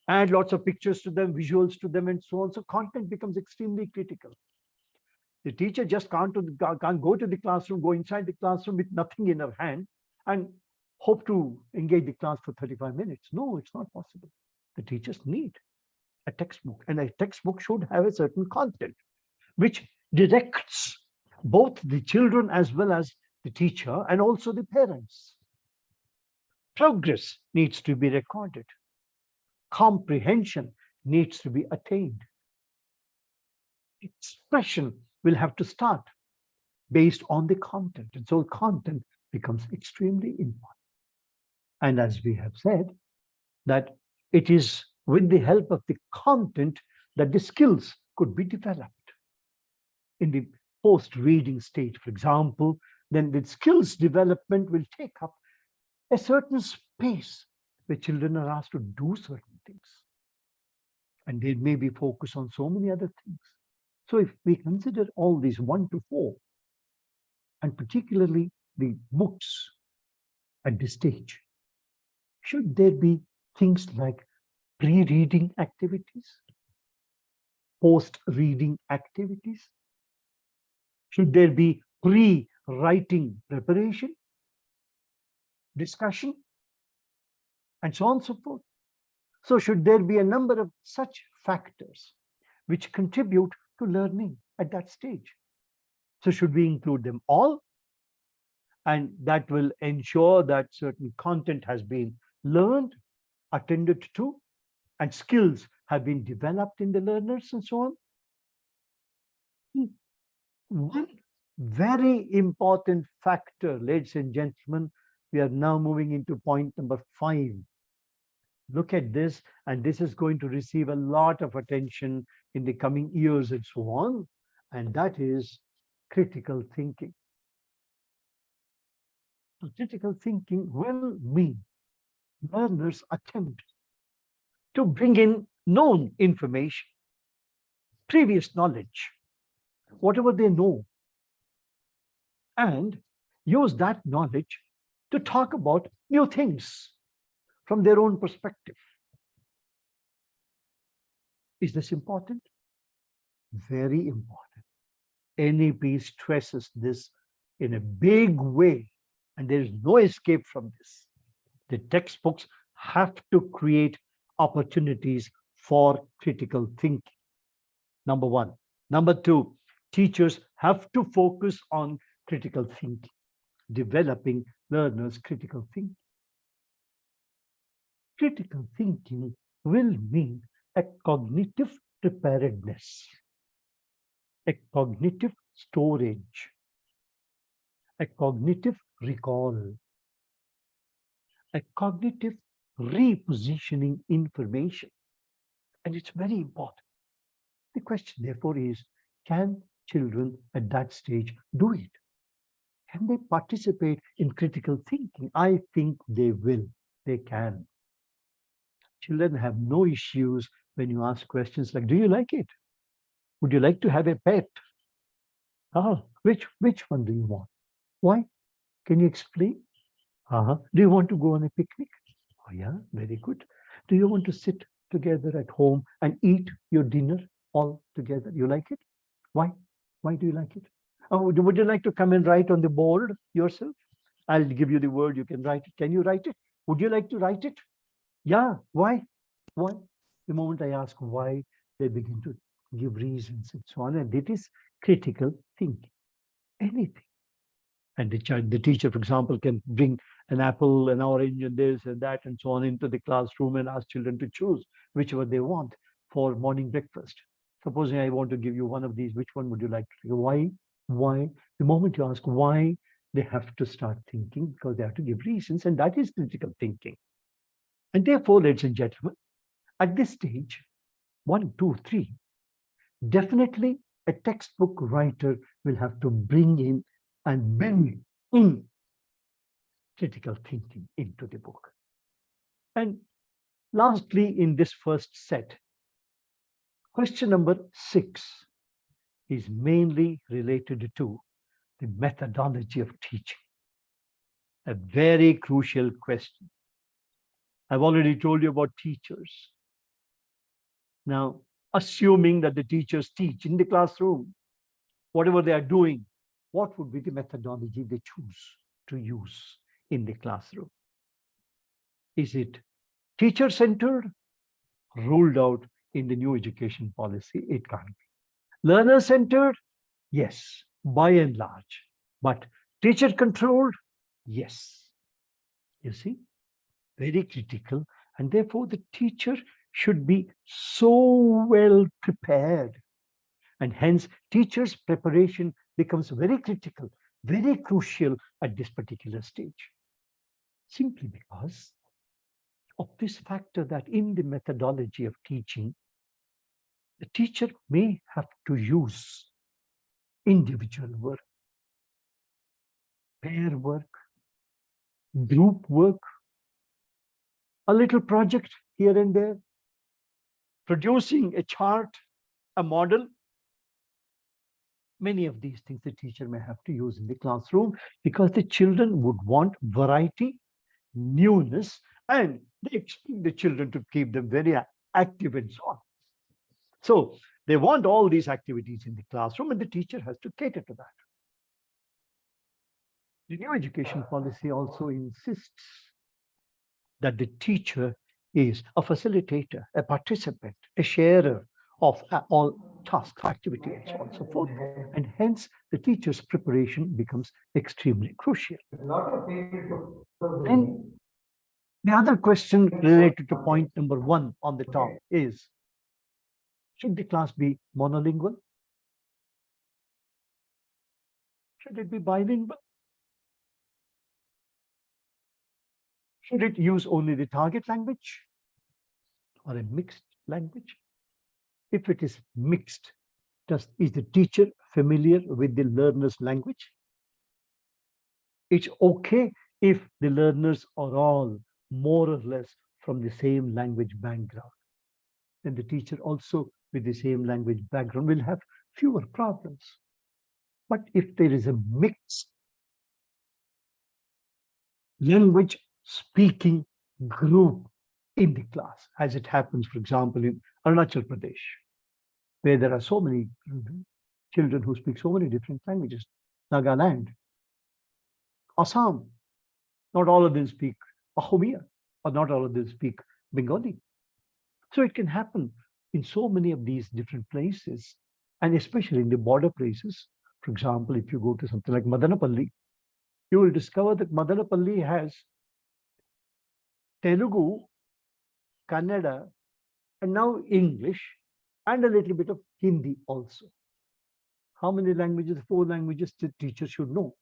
add lots of pictures to them, visuals to them, and so on. So content becomes extremely critical. The teacher just can't go to the classroom, go inside the classroom with nothing in her hand and hope to engage the class for 35 minutes. No, it's not possible. The teachers need a textbook, and a textbook should have a certain content which directs both the children as well as the teacher and also the parents. Progress needs to be recorded. Comprehension needs to be attained. Expression will have to start based on the content. And so content becomes extremely important. And as we have said, that it is with the help of the content that the skills could be developed. In the post-reading stage, for example, then the skills development will take up a certain space where children are asked to do certain things. And they may be focused on so many other things. So if we consider all these 1 to 4, and particularly the books at this stage, should there be things like pre-reading activities, post-reading activities? Should there be pre-writing preparation, discussion, and so on and so forth? So should there be a number of such factors which contribute to learning at that stage? So should we include them all? And that will ensure that certain content has been learned, attended to, and skills have been developed in the learners and so on. One very important factor, ladies and gentlemen, we are now moving into point number 5. Look at this, and this is going to receive a lot of attention in the coming years and so on, and that is critical thinking. So critical thinking will mean learners attempt to bring in known information, previous knowledge, whatever they know, and use that knowledge to talk about new things from their own perspective. Is this important? Very important. NEP stresses this in a big way, and there is no escape from this. The textbooks have to create opportunities for critical thinking. Number 1. Number 2, teachers have to focus on critical thinking, developing learners' critical thinking. Critical thinking will mean a cognitive preparedness, a cognitive storage, a cognitive recall, a cognitive repositioning information. And it's very important. The question, therefore, is, can children at that stage do it? Can they participate in critical thinking? I think they will. They can. Children have no issues when you ask questions like, do you like it? Would you like to have a pet? Which one do you want? Why? Can you explain? Do you want to go on a picnic? Oh yeah, very good. Do you want to sit together at home and eat your dinner all together? You like it? Why? Why do you like it? Would you like to come and write on the board yourself? I'll give you the word, you can write it. Can you write it? Would you like to write it? Yeah, why? Why? The moment I ask why, they begin to give reasons and so on. And it is critical thinking. Anything. And the teacher, for example, can bring an apple, an orange, and this and that, and so on into the classroom and ask children to choose whichever they want for morning breakfast. Supposing I want to give you one of these, which one would you like to take? Why? Why? The moment you ask why, they have to start thinking because they have to give reasons, and that is critical thinking. And therefore, ladies and gentlemen, at this stage, 1, 2, 3, definitely a textbook writer will have to bring in and bring in critical thinking into the book. And lastly, in this first set, question number 6 is mainly related to the methodology of teaching. A very crucial question. I've already told you about teachers. Now, assuming that the teachers teach in the classroom, whatever they are doing, what would be the methodology they choose to use in the classroom? Is it teacher-centered? Ruled out in the new education policy, it can't be. Learner-centered? Yes, by and large. But teacher-controlled? Yes. You see, very critical. And therefore, the teacher should be so well prepared. And hence, teachers' preparation becomes very critical, very crucial at this particular stage. Simply because of this factor that in the methodology of teaching, the teacher may have to use individual work, pair work, group work, a little project here and there, producing a chart, a model. Many of these things the teacher may have to use in the classroom because the children would want variety, newness, and they expect the children to keep them very active and so on. So they want all these activities in the classroom, and the teacher has to cater to that. The new education policy also insists that the teacher is a facilitator, a participant, a sharer of all task, activity, and so on and so forth. And hence, the teacher's preparation becomes extremely crucial. Then, the other question related to point number 1 on the top is, should the class be monolingual? Should it be bilingual? Should it use only the target language or a mixed language? If it is mixed, is the teacher familiar with the learner's language? It's okay if the learners are all more or less from the same language background. Then the teacher also with the same language background will have fewer problems. But if there is a mixed language speaking group in the class, as it happens, for example, in Arunachal Pradesh, where there are so many children who speak so many different languages, Nagaland, Assam, not all of them speak Ahomia, or not all of them speak Bengali. So it can happen in so many of these different places, and especially in the border places. For example, if you go to something like Madanapalli, you will discover that Madanapalli has Telugu, Kannada, and now English, and a little bit of Hindi also. How many languages? 4 languages the teacher should know.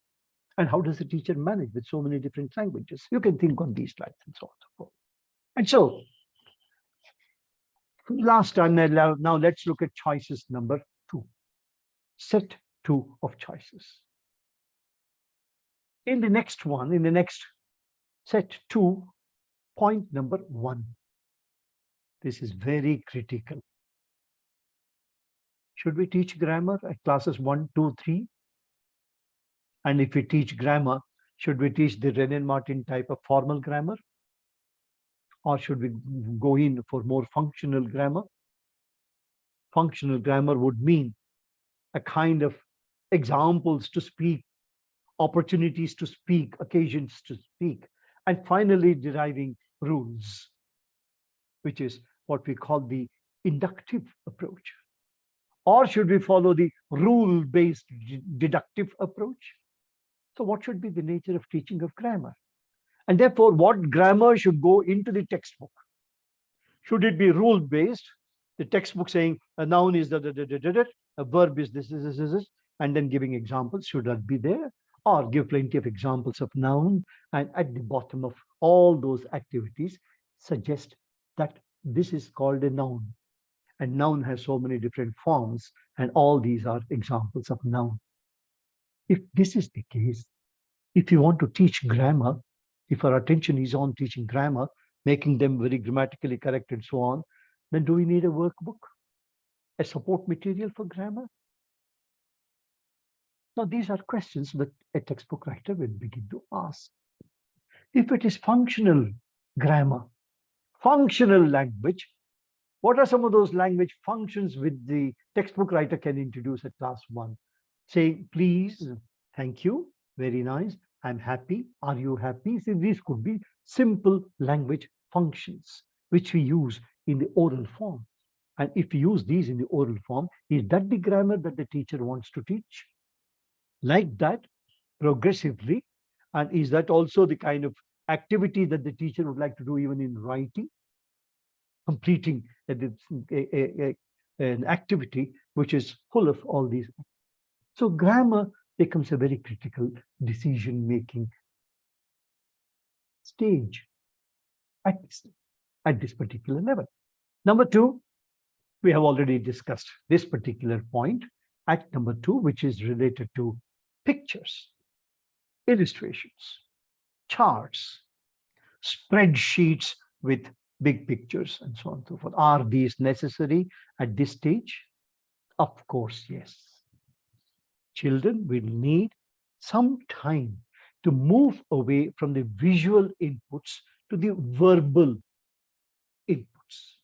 And how does the teacher manage with so many different languages? You can think on these lines and so on and so forth. And so, last time, now let's look at choices number 2. Set 2 of choices. In the next set 2, point number 1. This is very critical. Should we teach grammar at classes 1, 2, 3? And if we teach grammar, should we teach the Renan Martin type of formal grammar? Or should we go in for more functional grammar? Functional grammar would mean a kind of examples to speak, opportunities to speak, occasions to speak, and finally deriving rules, which is what we call the inductive approach. Or should we follow the rule-based deductive approach? So what should be the nature of teaching of grammar? And therefore, what grammar should go into the textbook? Should it be rule-based? The textbook saying a noun is a verb is this, and then giving examples. Should that be there? Or give plenty of examples of noun, and at the bottom of all those activities, suggest that this is called a noun. And noun has so many different forms, and all these are examples of noun. If this is the case, if you want to teach grammar, if our attention is on teaching grammar, making them very grammatically correct and so on, then do we need a workbook, a support material for grammar? Now, these are questions that a textbook writer will begin to ask. If it is functional grammar, functional language, what are some of those language functions with the textbook writer can introduce at class 1? Saying, please, thank you, very nice, I'm happy, are you happy? See, these could be simple language functions, which we use in the oral form. And if we use these in the oral form, is that the grammar that the teacher wants to teach? Like that, progressively, and is that also the kind of activity that the teacher would like to do even in writing? Completing an activity which is full of all these. So grammar becomes a very critical decision-making stage at this particular level. Number 2, we have already discussed this particular point at number 2, which is related to pictures, illustrations, charts, spreadsheets with big pictures, and so on and so forth. Are these necessary at this stage? Of course, yes. Children will need some time to move away from the visual inputs to the verbal inputs.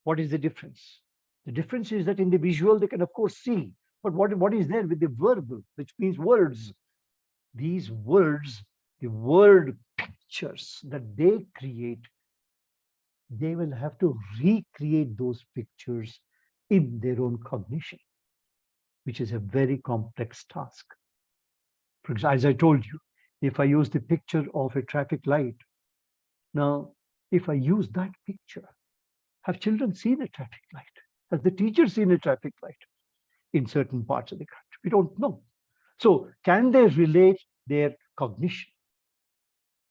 What is the difference? The difference is that in the visual, they can, of course, see. But what is there with the verbal, which means words? These words, the word pictures that they create, they will have to recreate those pictures in their own cognition, which is a very complex task. For example, as I told you, if I use the picture of a traffic light, now, if I use that picture, have children seen a traffic light? Has the teacher seen a traffic light in certain parts of the country? We don't know. So can they relate their cognition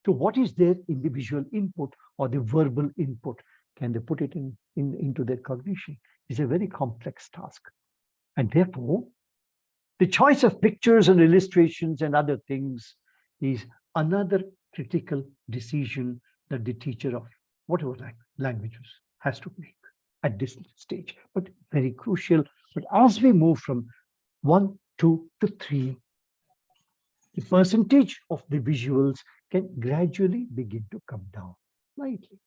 to what is there in the visual input or the verbal input? Can they put it into their cognition? It's a very complex task. And therefore, the choice of pictures and illustrations and other things is another critical decision that the teacher of whatever languages has to make at this stage, but very crucial. But as we move from 1, 2 to 3, the percentage of the visuals can gradually begin to come down slightly.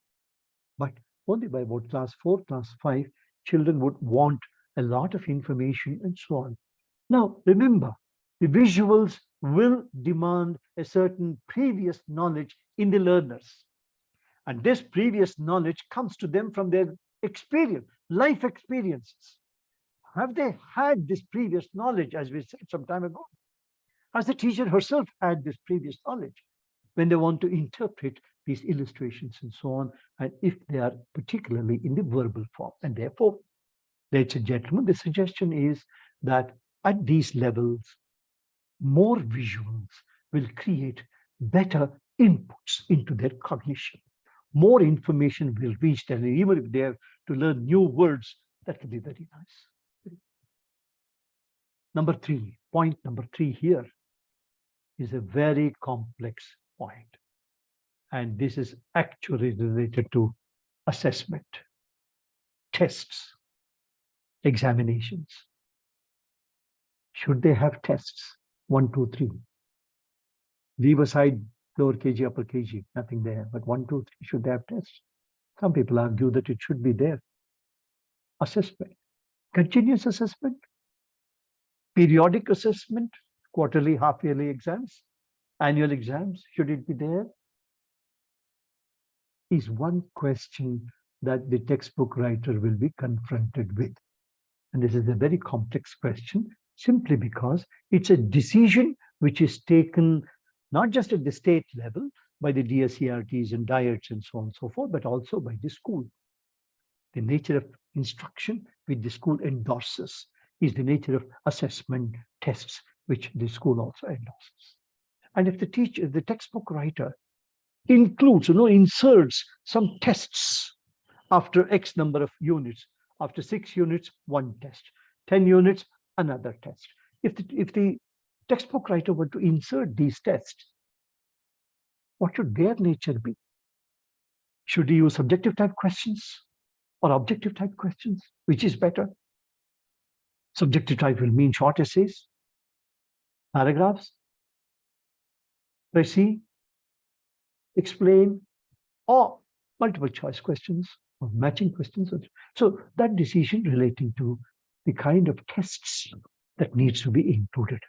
But only by about class 4, class 5, children would want a lot of information and so on. Now, remember, the visuals will demand a certain previous knowledge in the learners. And this previous knowledge comes to them from their experience, life experiences. Have they had this previous knowledge, as we said some time ago? Has the teacher herself had this previous knowledge when they want to interpret these illustrations and so on, and if they are particularly in the verbal form? And therefore, ladies and gentlemen, the suggestion is that at these levels, more visuals will create better inputs into their cognition. More information will reach them, and even if they have to learn new words, that will be very nice. Number 3, point number 3 here is a very complex point. And this is actually related to assessment, tests, examinations. Should they have tests? 1, 2, 3. Leave aside lower KG, upper KG, nothing there. But 1, 2, 3, should they have tests? Some people argue that it should be there. Assessment, continuous assessment, periodic assessment, quarterly, half-yearly exams, annual exams, should it be there? Is one question that the textbook writer will be confronted with. And this is a very complex question, simply because it's a decision which is taken not just at the state level by the DSERTs and diets and so on and so forth, but also by the school. The nature of instruction which the school endorses is the nature of assessment tests which the school also endorses. And if the teacher, the textbook writer includes, inserts some tests after X number of units, after 6 units, 1 test, 10 units, another test. If the textbook writer were to insert these tests, what should their nature be? Should he use subjective type questions or objective type questions? Which is better? Subjective type will mean short essays, paragraphs, see, explain, or multiple choice questions or matching questions. So that decision relating to the kind of tests that needs to be included.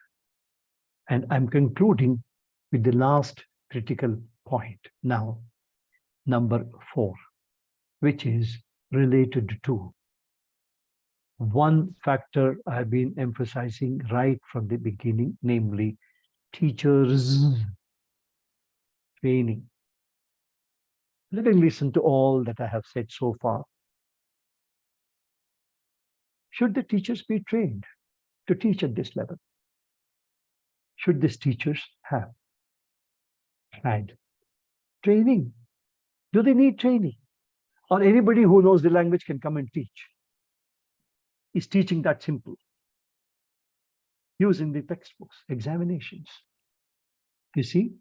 And I'm concluding with the last critical point now, number 4, which is related to one factor I've been emphasizing right from the beginning, namely teachers' training. Let me listen to all that I have said so far. Should the teachers be trained to teach at this level? Should these teachers have had training? Do they need training? Or anybody who knows the language can come and teach? Is teaching that simple? Using the textbooks, examinations. You see?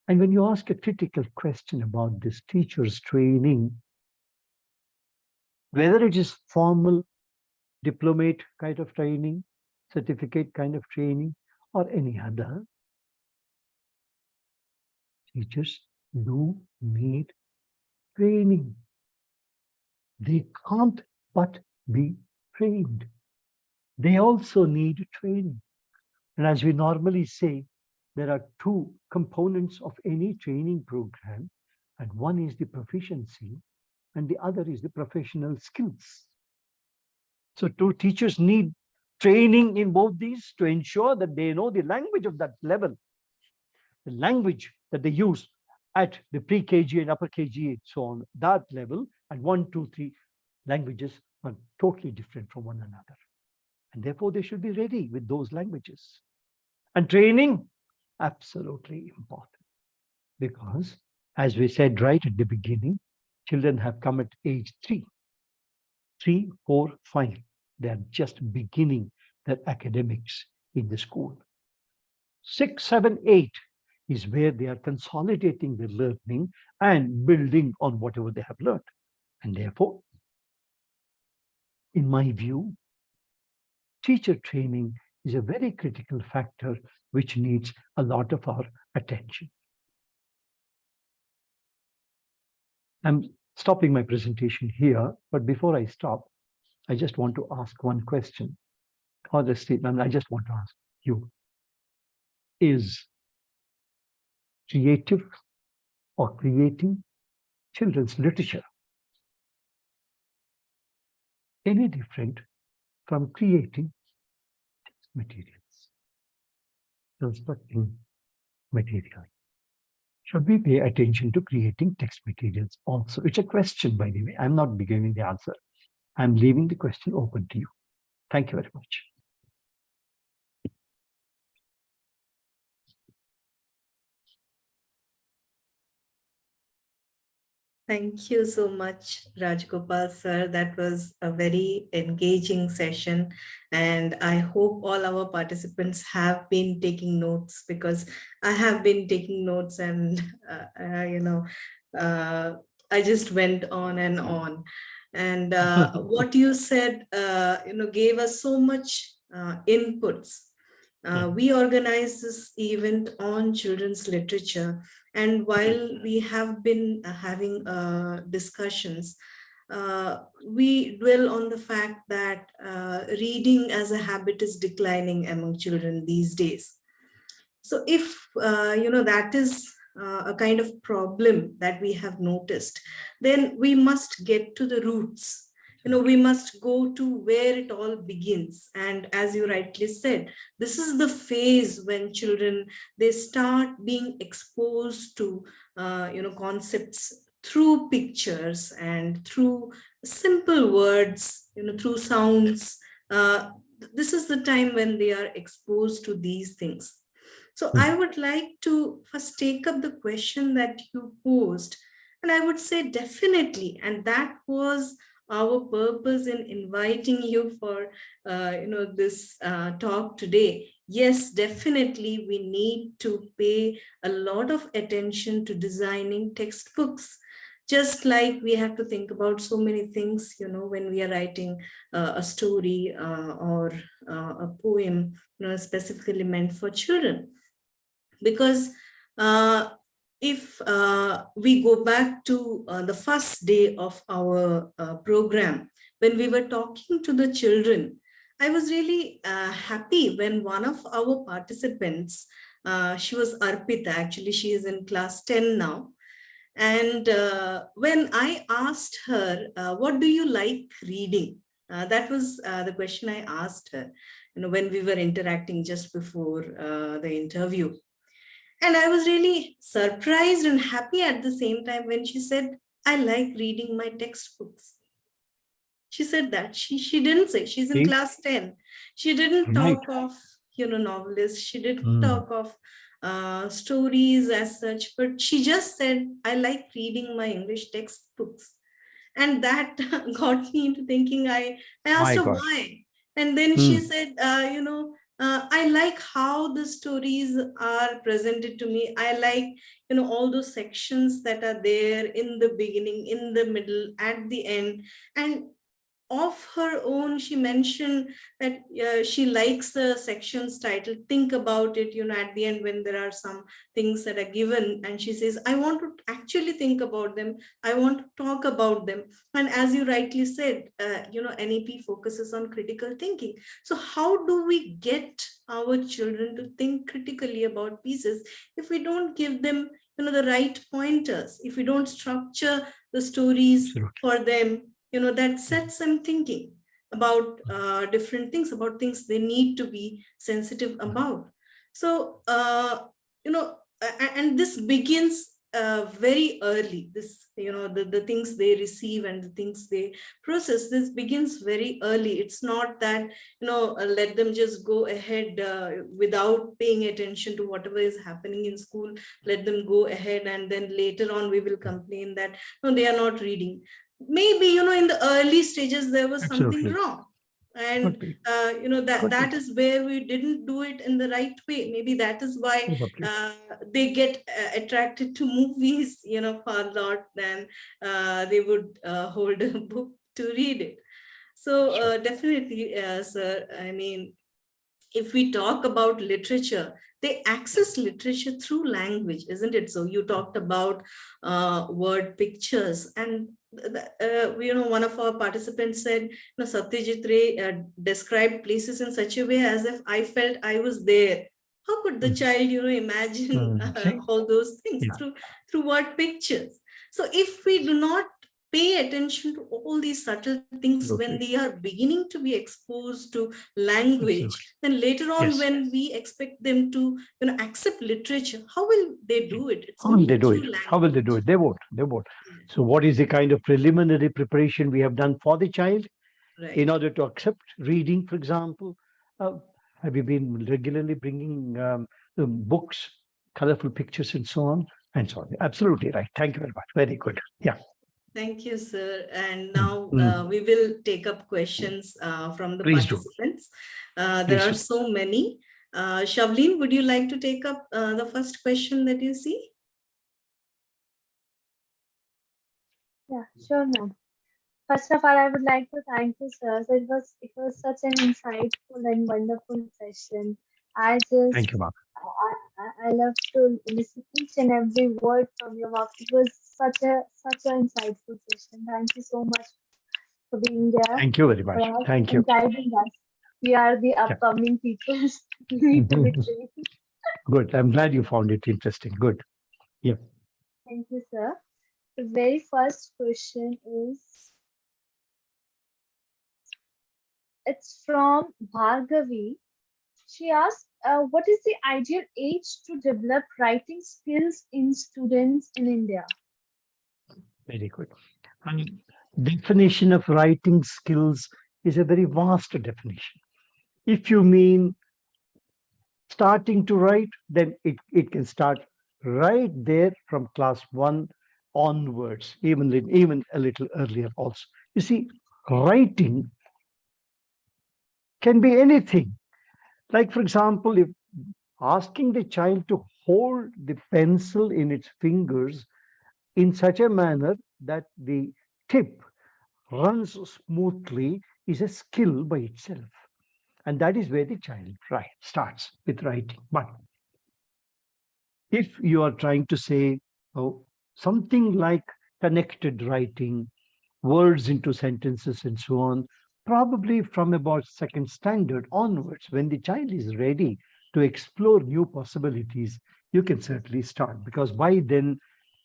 And when you ask a critical question about this teacher's training, whether it is formal diplomate kind of training, certificate kind of training, or any other, teachers do need training. They can't but be trained. They also need training. And as we normally say, there are 2 components of any training program, and one is the proficiency, and the other is the professional skills. So teachers need training in both these to ensure that they know the language of that level, the language that they use at the pre-KG and upper KG and so on, that level, and 1, 2, 3 languages are totally different from one another. And therefore, they should be ready with those languages. And training, absolutely important. Because, as we said right at the beginning, children have come at age 3, 4, 5. They are just beginning their academics in the school. 6, 7, 8 is where they are consolidating their learning and building on whatever they have learned. And therefore, in my view, teacher training is a very critical factor which needs a lot of our attention. I'm stopping my presentation here, but before I stop, I just want to ask one question, or the statement I just want to ask you. Is creative or creating children's literature any different from creating text materials, constructing material? Should we pay attention to creating text materials also? It's a question, by the way. I'm not giving the answer. I'm leaving the question open to you. Thank you very much. Thank you so much, Rajagopal sir. That was a very engaging session. And I hope all our participants have been taking notes, because I have been taking notes, and, I just went on and on. And what you said, gave us so much inputs. We organized this event on children's literature, and while we have been having discussions, we dwell on the fact that reading as a habit is declining among children these days. So if, that is a kind of problem that we have noticed, then we must get to the roots. We must go to where it all begins. And as you rightly said, this is the phase when children, they start being exposed to, concepts through pictures and through simple words, through sounds. This is the time when they are exposed to these things. So I would like to first take up the question that you posed, and I would say definitely, and that was our purpose in inviting you for this talk today. Yes, definitely we need to pay a lot of attention to designing textbooks, just like we have to think about so many things, when we are writing a story or a poem, specifically meant for children. Because if we go back to the first day of our program, when we were talking to the children, I was really happy when one of our participants, she was Arpita, actually she is in class 10 now. And when I asked her, what do you like reading? That was the question I asked her, when we were interacting just before the interview. And I was really surprised and happy at the same time when she said, I like reading my textbooks. She said that. She didn't say, she's in class 10. She didn't talk of, novelists. She didn't talk of stories as such, but she just said, I like reading my English textbooks. And that got me into thinking. I asked her why. And then she said, I like how the stories are presented to me. I like, all those sections that are there in the beginning, in the middle, at the end. And of her own, she mentioned that she likes the sections titled Think About It, at the end when there are some things that are given. And she says, I want to actually think about them. I want to talk about them. And as you rightly said, NEP focuses on critical thinking. So how do we get our children to think critically about pieces if we don't give them, the right pointers, if we don't structure the stories for them, that sets them thinking? about different things, about things they need to be sensitive about. So, and this begins very early. This, the things they receive and the things they process, this begins very early. It's not that, let them just go ahead without paying attention to whatever is happening in school. Let them go ahead, and then later on we will complain that, no, they are not reading. Maybe, in the early stages, there was something Absolutely. wrong. And Could be. that is where we didn't do it in the right way. Maybe that is why Probably. they get attracted to movies, far lot than they would hold a book to read it. So Sure. definitely, sir, I mean, if we talk about literature, they access literature through language, isn't it? So you talked about word pictures, and one of our participants said, Satyajit Ray described places in such a way as if I felt I was there. How could the child, imagine See? all those things Yeah. through word pictures? So if we do not pay attention to all these subtle things when Absolutely. they are beginning to be exposed to language, Absolutely. then later on Yes. when we expect them to accept literature, how will they do it? It's How will they only do it? through How will they do language. it? They won't. They won't. Yeah. So, what is the kind of preliminary preparation we have done for the child in Right. order to accept reading, for example? Uh, have you been regularly bringing books, colorful pictures, and so on? And so on. Absolutely right. Thank you very much. Very good. Yeah. Thank you, sir. And Mm, now mm. we will take up questions from the Please do. participants. There Please are do. so many. Shavleen, would you like to take up the first question that you see? Yeah, sure, ma'am. First of all, I would like to thank you, sir. So it was such an insightful and wonderful session. I Thank just you, Mark. I love to listen each and every word from your mouth. It was such an insightful session. Thank you so much for being there Thank you very for much. us Thank you. and guiding us. We are the Yeah. upcoming people. We need to be Mhm. trained. Good. I'm glad you found it interesting. Good. Yeah. Thank you, sir. The very first question is it's from Bhargavi. She asked, what is the ideal age to develop writing skills in students in India? Very good. And definition of writing skills is a very vast definition. If you mean starting to write, then it can start right there from class one onwards, even a little earlier also. You see, writing can be anything. Like, for example, if asking the child to hold the pencil in its fingers in such a manner that the tip runs smoothly is a skill by itself. And that is where the child starts with writing. But if you are trying to say oh, something like connected writing, words into sentences, and so on, probably from about second standard onwards, when the child is ready to explore new possibilities, you can certainly start because by then,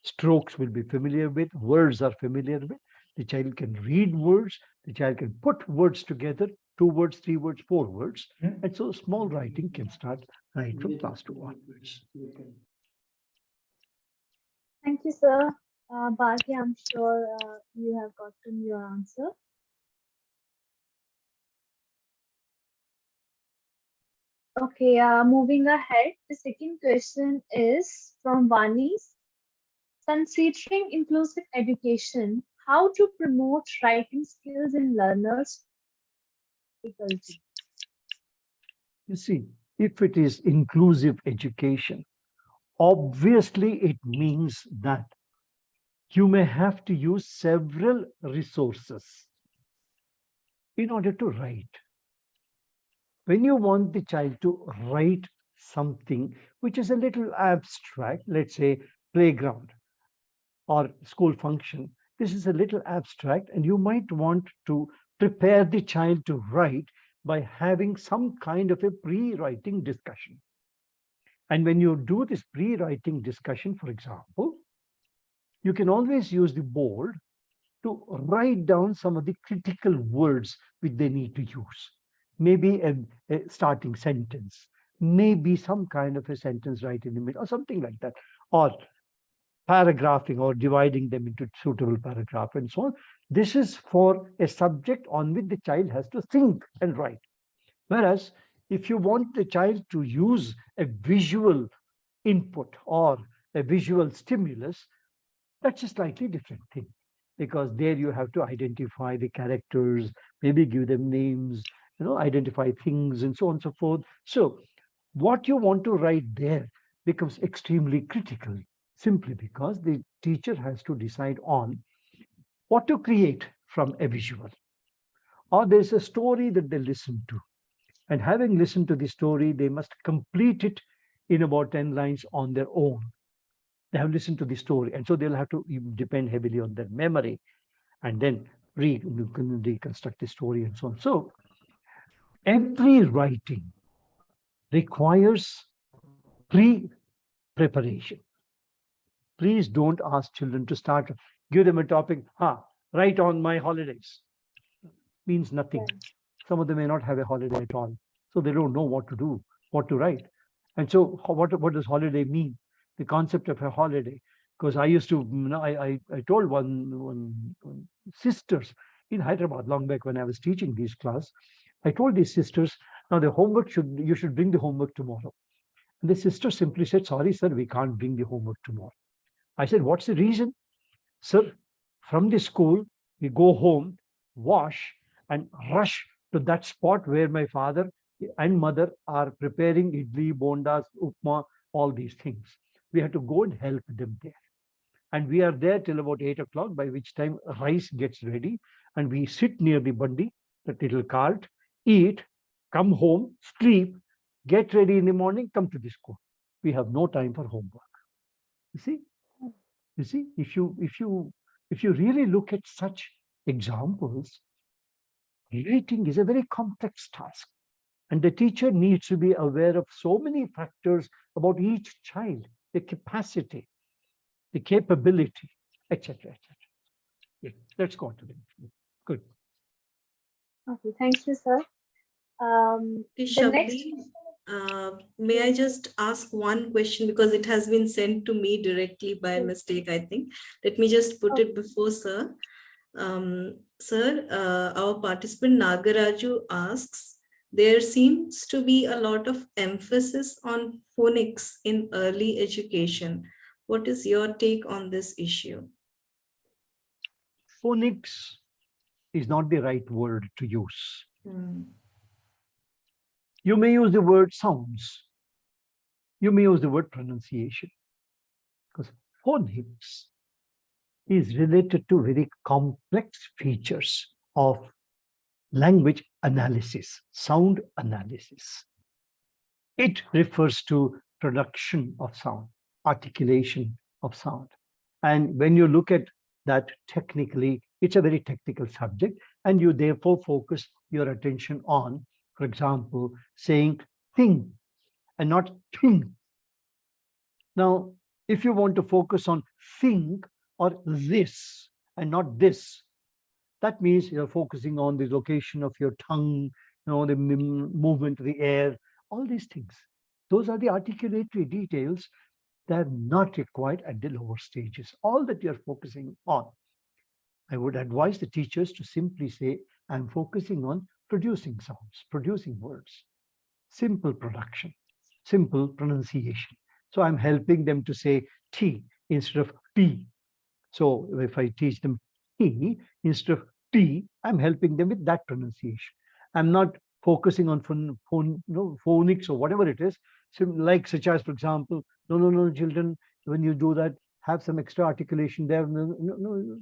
strokes will be familiar with, words are familiar with. The child can read words, the child can put words together, 2 words, 3 words, 4 words. And so small writing can start right from class 2 onwards. Thank you, sir. Bharti, I'm sure you have gotten your answer. Okay, moving ahead, the second question is from Vani. Considering inclusive education, how to promote writing skills in learners difficulty? You see, if it is inclusive education, obviously it means that you may have to use several resources in order to write. When you want the child to write something which is a little abstract, let's say playground or school function, this is a little abstract, and you might want to prepare the child to write by having some kind of a pre writing discussion. And when you do this pre writing discussion, for example, you can always use the board to write down some of the critical words which they need to use. Maybe a starting sentence, maybe some kind of a sentence right in the middle, or something like that, or paragraphing or dividing them into suitable paragraph and so on. This is for a subject on which the child has to think and write. Whereas if you want the child to use a visual input or a visual stimulus, that's a slightly different thing, because there you have to identify the characters, maybe give them names, identify things and so on and so forth. So what you want to write there becomes extremely critical, simply because the teacher has to decide on what to create from a visual. Or there's a story that they listen to. And having listened to the story, they must complete it in about 10 lines on their own. They have listened to the story. And so they'll have to depend heavily on their memory and then read, reconstruct the story and so on. So every writing requires pre-preparation. Please don't ask children to start, give them a topic, write on my holidays. Means nothing. Some of them may not have a holiday at all. So they don't know what to do, what to write. And so what does holiday mean? The concept of a holiday. Because I used to, I told one sisters in Hyderabad long back when I was teaching these class, I told these sisters, now the homework you should bring the homework tomorrow. And the sister simply said, sorry, sir, we can't bring the homework tomorrow. I said, what's the reason? Sir, from the school, we go home, wash, and rush to that spot where my father and mother are preparing idli, bondas, upma, all these things. We have to go and help them there. And we are there till about 8 o'clock, by which time rice gets ready. And we sit near the bandi, that little cart, eat, come home, sleep, get ready in the morning, come to the school. We have no time for homework. You see? You see, if you really look at such examples, writing is a very complex task. And the teacher needs to be aware of so many factors about each child, the capacity, the capability, etc., etc. Yeah, let's go on to the next one. Good. Okay, thank you, sir. The next Shabli, may I just ask one question, because it has been sent to me directly by mistake, I think. Let me just put it before sir. Sir, our participant Nagaraju asks, there seems to be a lot of emphasis on phonics in early education. What is your take on this issue? Phonics is not the right word to use. You may use the word sounds. You may use the word pronunciation. Because phonics is related to very complex features of language analysis, sound analysis. It refers to production of sound, articulation of sound. And when you look at that technically, it's a very technical subject, and you therefore focus your attention on, for example, saying thing and not thing. Now, if you want to focus on think or this and not this, that means you're focusing on the location of your tongue, the movement of the air, all these things. Those are the articulatory details that are not required at the lower stages. All that you're focusing on. I would advise the teachers to simply say, I'm focusing on producing sounds, producing words, simple production, simple pronunciation. So I'm helping them to say T instead of T. So if I teach them T instead of T, I'm helping them with that pronunciation. I'm not focusing on phonics or whatever it is. So like such as, for example, no, children, when you do that, have some extra articulation there. No,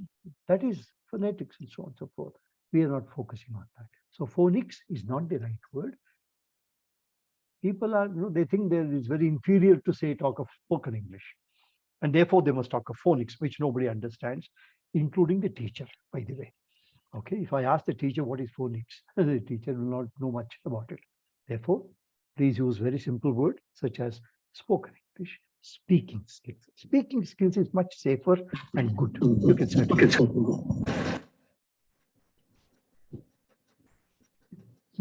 that is phonetics and so on and so forth. We are not focusing on that. So phonics is not the right word. People are, they think there is very inferior to say talk of spoken English. And therefore they must talk of phonics, which nobody understands, including the teacher, by the way. Okay, if I ask the teacher what is phonics, the teacher will not know much about it. Therefore, please use very simple words such as spoken English, speaking skills. Speaking skills is much safer and good. You can certainly go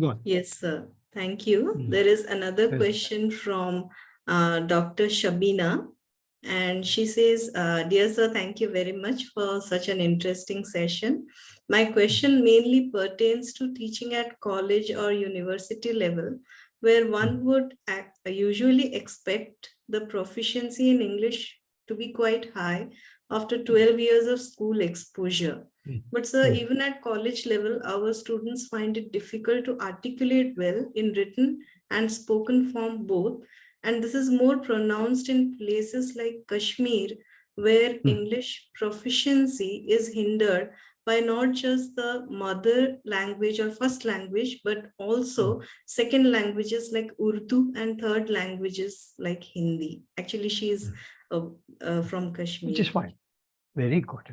on. Yes, sir. Thank you. There is another Yes. question from Dr. Shabina. And she says, dear sir, thank you very much for such an interesting session. My question mainly pertains to teaching at college or university level, where one would usually expect the proficiency in English to be quite high after 12 years of school exposure. But sir, even at college level, our students find it difficult to articulate well in written and spoken form both. And this is more pronounced in places like Kashmir, where English proficiency is hindered by not just the mother language or first language, but also second languages like Urdu and third languages like Hindi. Actually, she is from Kashmir. Which is fine. Very good.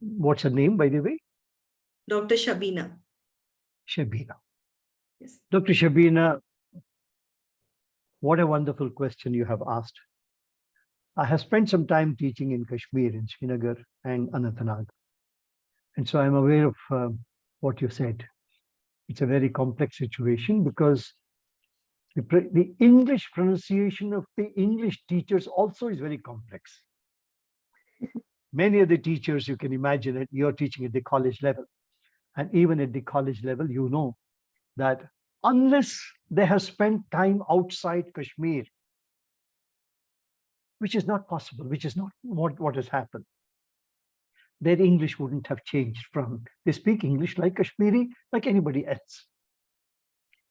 What's her name, by the way? Dr. Shabina. Shabina. Yes. Dr. Shabina, what a wonderful question you have asked. I have spent some time teaching in Kashmir, in Srinagar and Anantnag. And so I'm aware of what you said. It's a very complex situation because the English pronunciation of the English teachers also is very complex. Many of the teachers, you can imagine it, you're teaching at the college level. And even at the college level, you know that unless they have spent time outside Kashmir, which is not possible, which is not what has happened, their English wouldn't have changed from, they speak English like Kashmiri, like anybody else,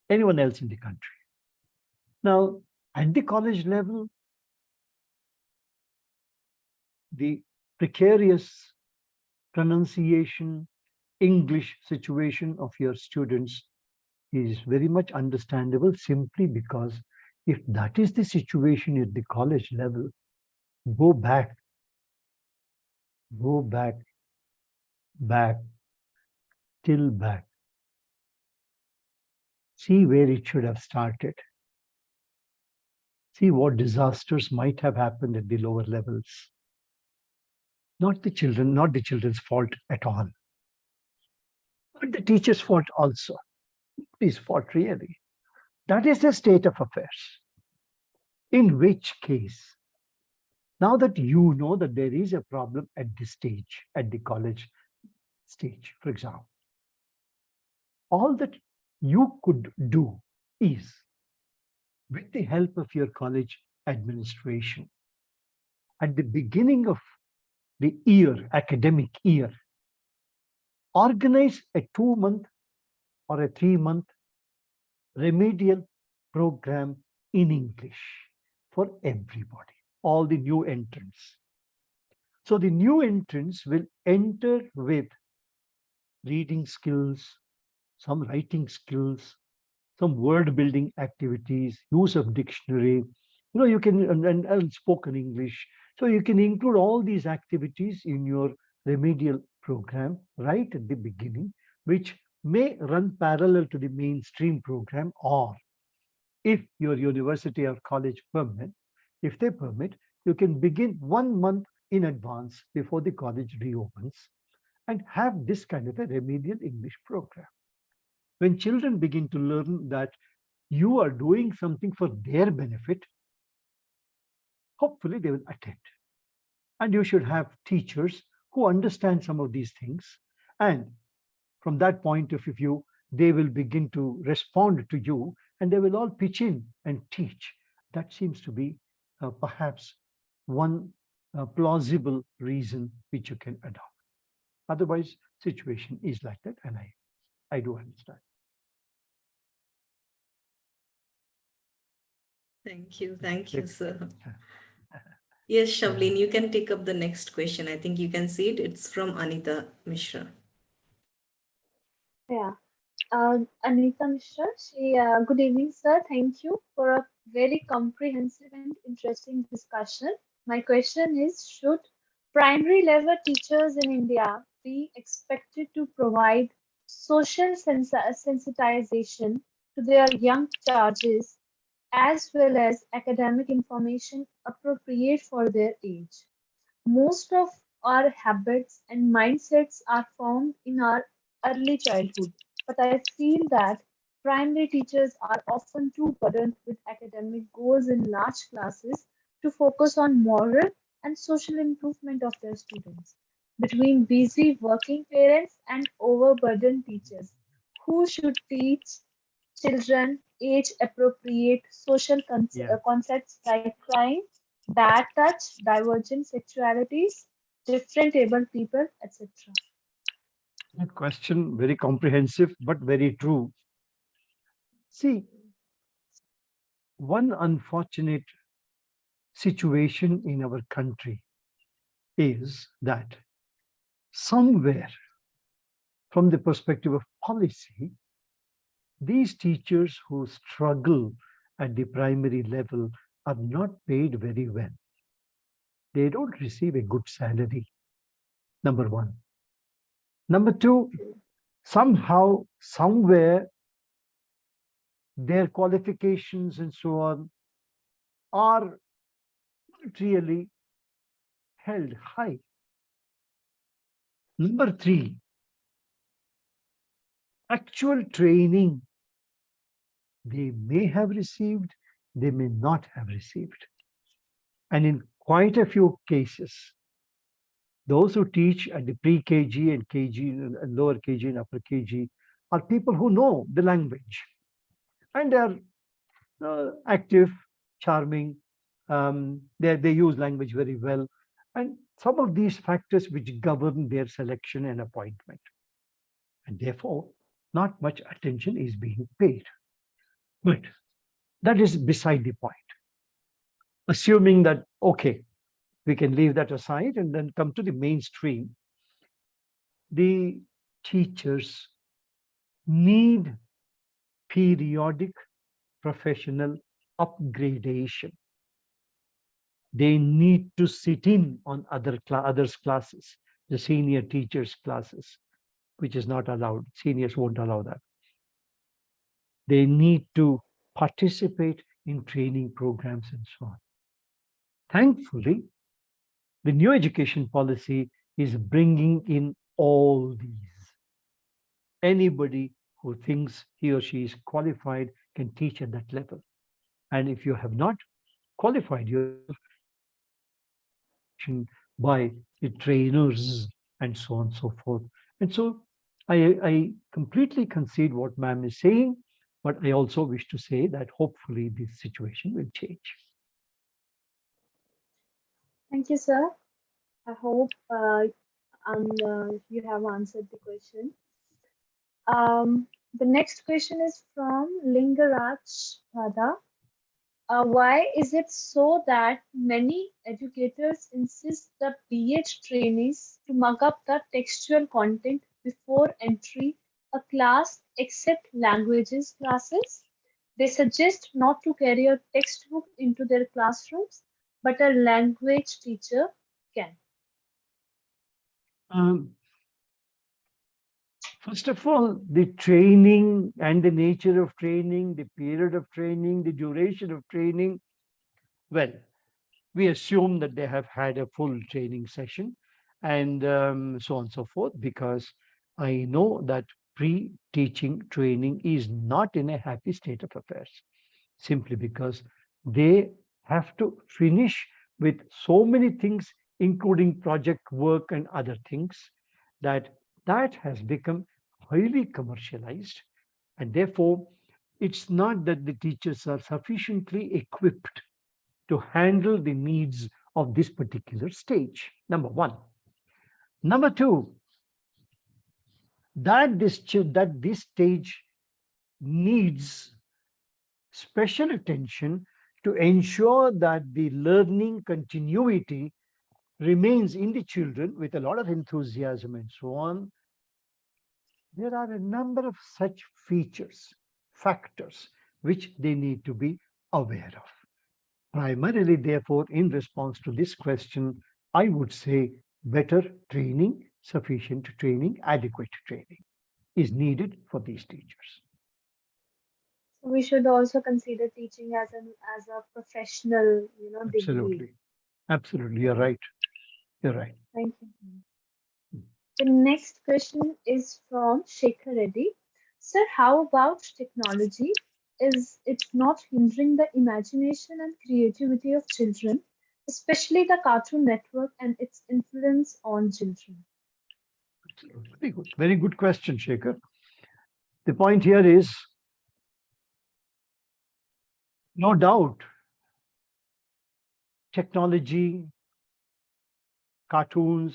anyone else in the country. Now, at the college level, the precarious pronunciation English situation of your students is very much understandable, simply because if that is the situation at the college level, go back, till back. See where it should have started. See what disasters might have happened at the lower levels. Not the children, not the children's fault at all, but the teacher's fault also. His fault really. That is the state of affairs. In which case, now that you know that there is a problem at this stage, at the college stage, for example, all that you could do is, with the help of your college administration, at the beginning of the year, academic year, organize a 2-month or a 3-month remedial program in English for everybody, all the new entrants. So the new entrants will enter with reading skills, some writing skills, some word building activities, use of dictionary, you can, and spoken English. So you can include all these activities in your remedial program right at the beginning, which may run parallel to the mainstream program, or if your university or college permit, if they permit, you can begin 1 month in advance before the college reopens and have this kind of a remedial English program. When children begin to learn that you are doing something for their benefit, hopefully they will attend. And you should have teachers who understand some of these things. And from that point of view, they will begin to respond to you and they will all pitch in and teach. That seems to be perhaps one plausible reason which you can adopt. Otherwise, situation is like that, and I do understand. Thank you, sir. Yes, Shavlin, you can take up the next question. I think you can see it. It's from Anita Mishra. Yeah. Anita Mishra, good evening, sir. Thank you for a very comprehensive and interesting discussion. My question is, should primary level teachers in India be expected to provide social sensitization to their young charges as well as academic information appropriate for their age. Most of our habits and mindsets are formed in our early childhood, but I feel that primary teachers are often too burdened with academic goals in large classes to focus on moral and social improvement of their students. Between busy working parents and overburdened teachers, who should teach children age appropriate social Yeah. concepts like crime, bad touch, divergent sexualities, different able people, etc. Good question, very comprehensive, but very true. See, one unfortunate situation in our country is that somewhere, from the perspective of policy, these teachers who struggle at the primary level are not paid very well. They don't receive a good salary, number one. Number two, somehow, somewhere, their qualifications and so on are not really held high. Number three, actual training they may have received, they may not have received. And in quite a few cases, those who teach at the pre-KG and KG and lower KG and upper KG are people who know the language and they are active, charming. They use language very well. And some of these factors which govern their selection and appointment. And therefore, not much attention is being paid. But that is beside the point. Assuming that, okay, we can leave that aside and then come to the mainstream. The teachers need periodic professional upgradation. They need to sit in on others' classes, the senior teachers' classes, which is not allowed. Seniors won't allow that. They need to participate in training programs and so on. Thankfully, the new education policy is bringing in all these. Anybody who thinks he or she is qualified can teach at that level. And if you have not qualified yourself, by the trainers and so on and so forth. And so I completely concede what ma'am is saying, but I also wish to say that hopefully this situation will change. Thank you, sir. I hope you have answered the question. The next question is from Lingaraj Radha. Why is it so that many educators insist the BH trainees to mug up the textual content before entry a class except languages classes? They suggest not to carry a textbook into their classrooms, but a language teacher can. Um, First of all, the training and the nature of training, the period of training, the duration of training, well, we assume that they have had a full training session and so on and so forth, because I know that pre-teaching training is not in a happy state of affairs, simply because they have to finish with so many things, including project work and other things, that has become highly commercialized. And therefore, it's not that the teachers are sufficiently equipped to handle the needs of this particular stage. Number one. Number two, that this stage needs special attention to ensure that the learning continuity remains in the children with a lot of enthusiasm and so on. There are a number of such features, factors, which they need to be aware of. Primarily, therefore, in response to this question, I would say better training, sufficient training, adequate training is needed for these teachers. We should also consider teaching as a professional, degree. Absolutely. Absolutely. You're right. You're right. Thank you. The next question is from Shekhar Reddy. Sir, how about technology? Is it not hindering the imagination and creativity of children, especially the Cartoon Network and its influence on children? Very good. Very good question, Shekhar. The point here is no doubt technology, cartoons,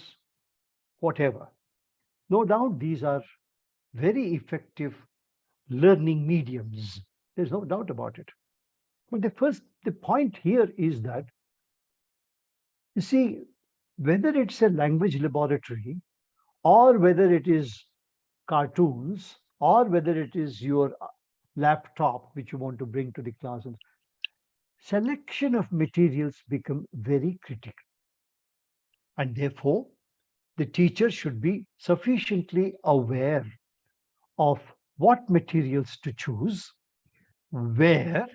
whatever. No doubt these are very effective learning mediums. There's no doubt about it. But the point here is that, you see, whether it's a language laboratory or whether it is cartoons or whether it is your laptop which you want to bring to the class, selection of materials become very critical. And therefore, the teacher should be sufficiently aware of what materials to choose, where,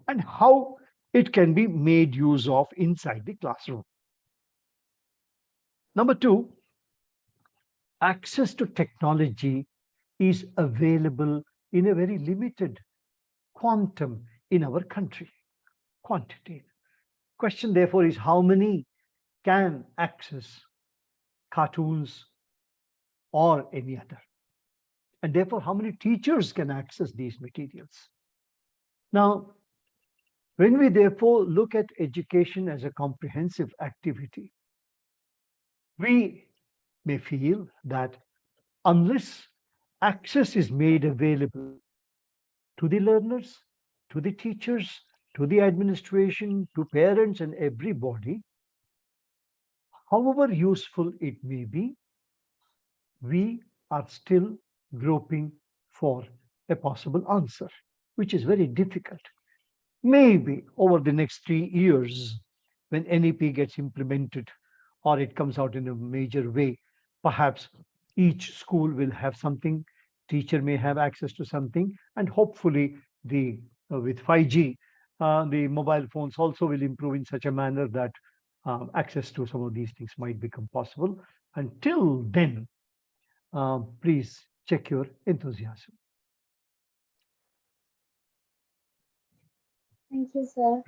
and how it can be made use of inside the classroom. Number two, access to technology is available in a very limited quantum in our country. Quantity. Question therefore is how many can access cartoons or any other? And therefore, how many teachers can access these materials? Now, when we therefore look at education as a comprehensive activity, we may feel that unless access is made available to the learners, to the teachers, to the administration, to parents, and everybody, however useful it may be, we are still groping for a possible answer, which is very difficult. Maybe over the next 3 years, when NEP gets implemented or it comes out in a major way, perhaps each school will have something, teacher may have access to something, and hopefully the with 5G, the mobile phones also will improve in such a manner that access to some of these things might become possible. Until then, please check your enthusiasm. Thank you, sir.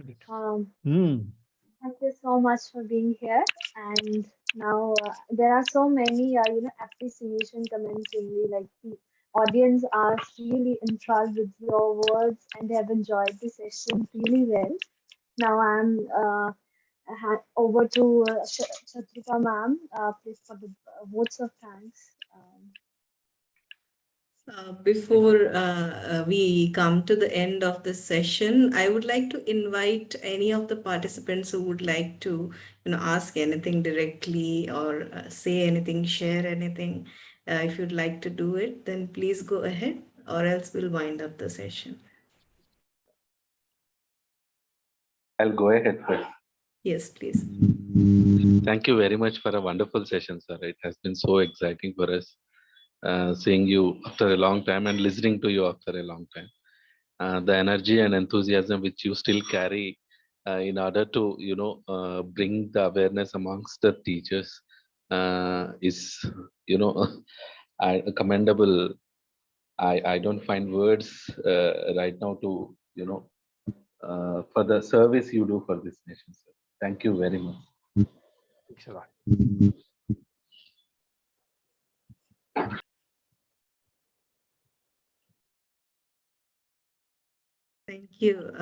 Thank you so much for being here. And now there are so many, appreciation comments really like the audience are really enthralled with your words and they have enjoyed the session really well. Now I'm over to Chatrika ma'am, please for the votes of thanks. Before we come to the end of this session, I would like to invite any of the participants who would like to, ask anything directly or say anything, share anything. If you'd like to do it, then please go ahead, or else we'll wind up the session. I'll go ahead first. Yes, please. Thank you very much for a wonderful session, sir. It has been so exciting for us seeing you after a long time and listening to you after a long time. The energy and enthusiasm which you still carry in order to, bring the awareness amongst the teachers is, commendable. I don't find words right now to, for the service you do for this nation, sir. Thank you very much. Thanks a lot. Thank you,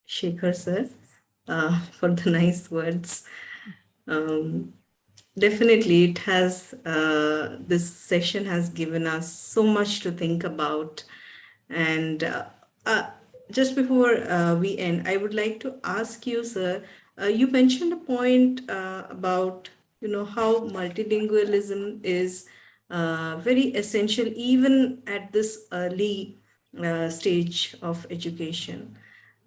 Shekhar sir, for the nice words. Definitely, it has, this session has given us so much to think about. And just before we end, I would like to ask you, sir, you mentioned a point about, how multilingualism is very essential even at this early stage of education.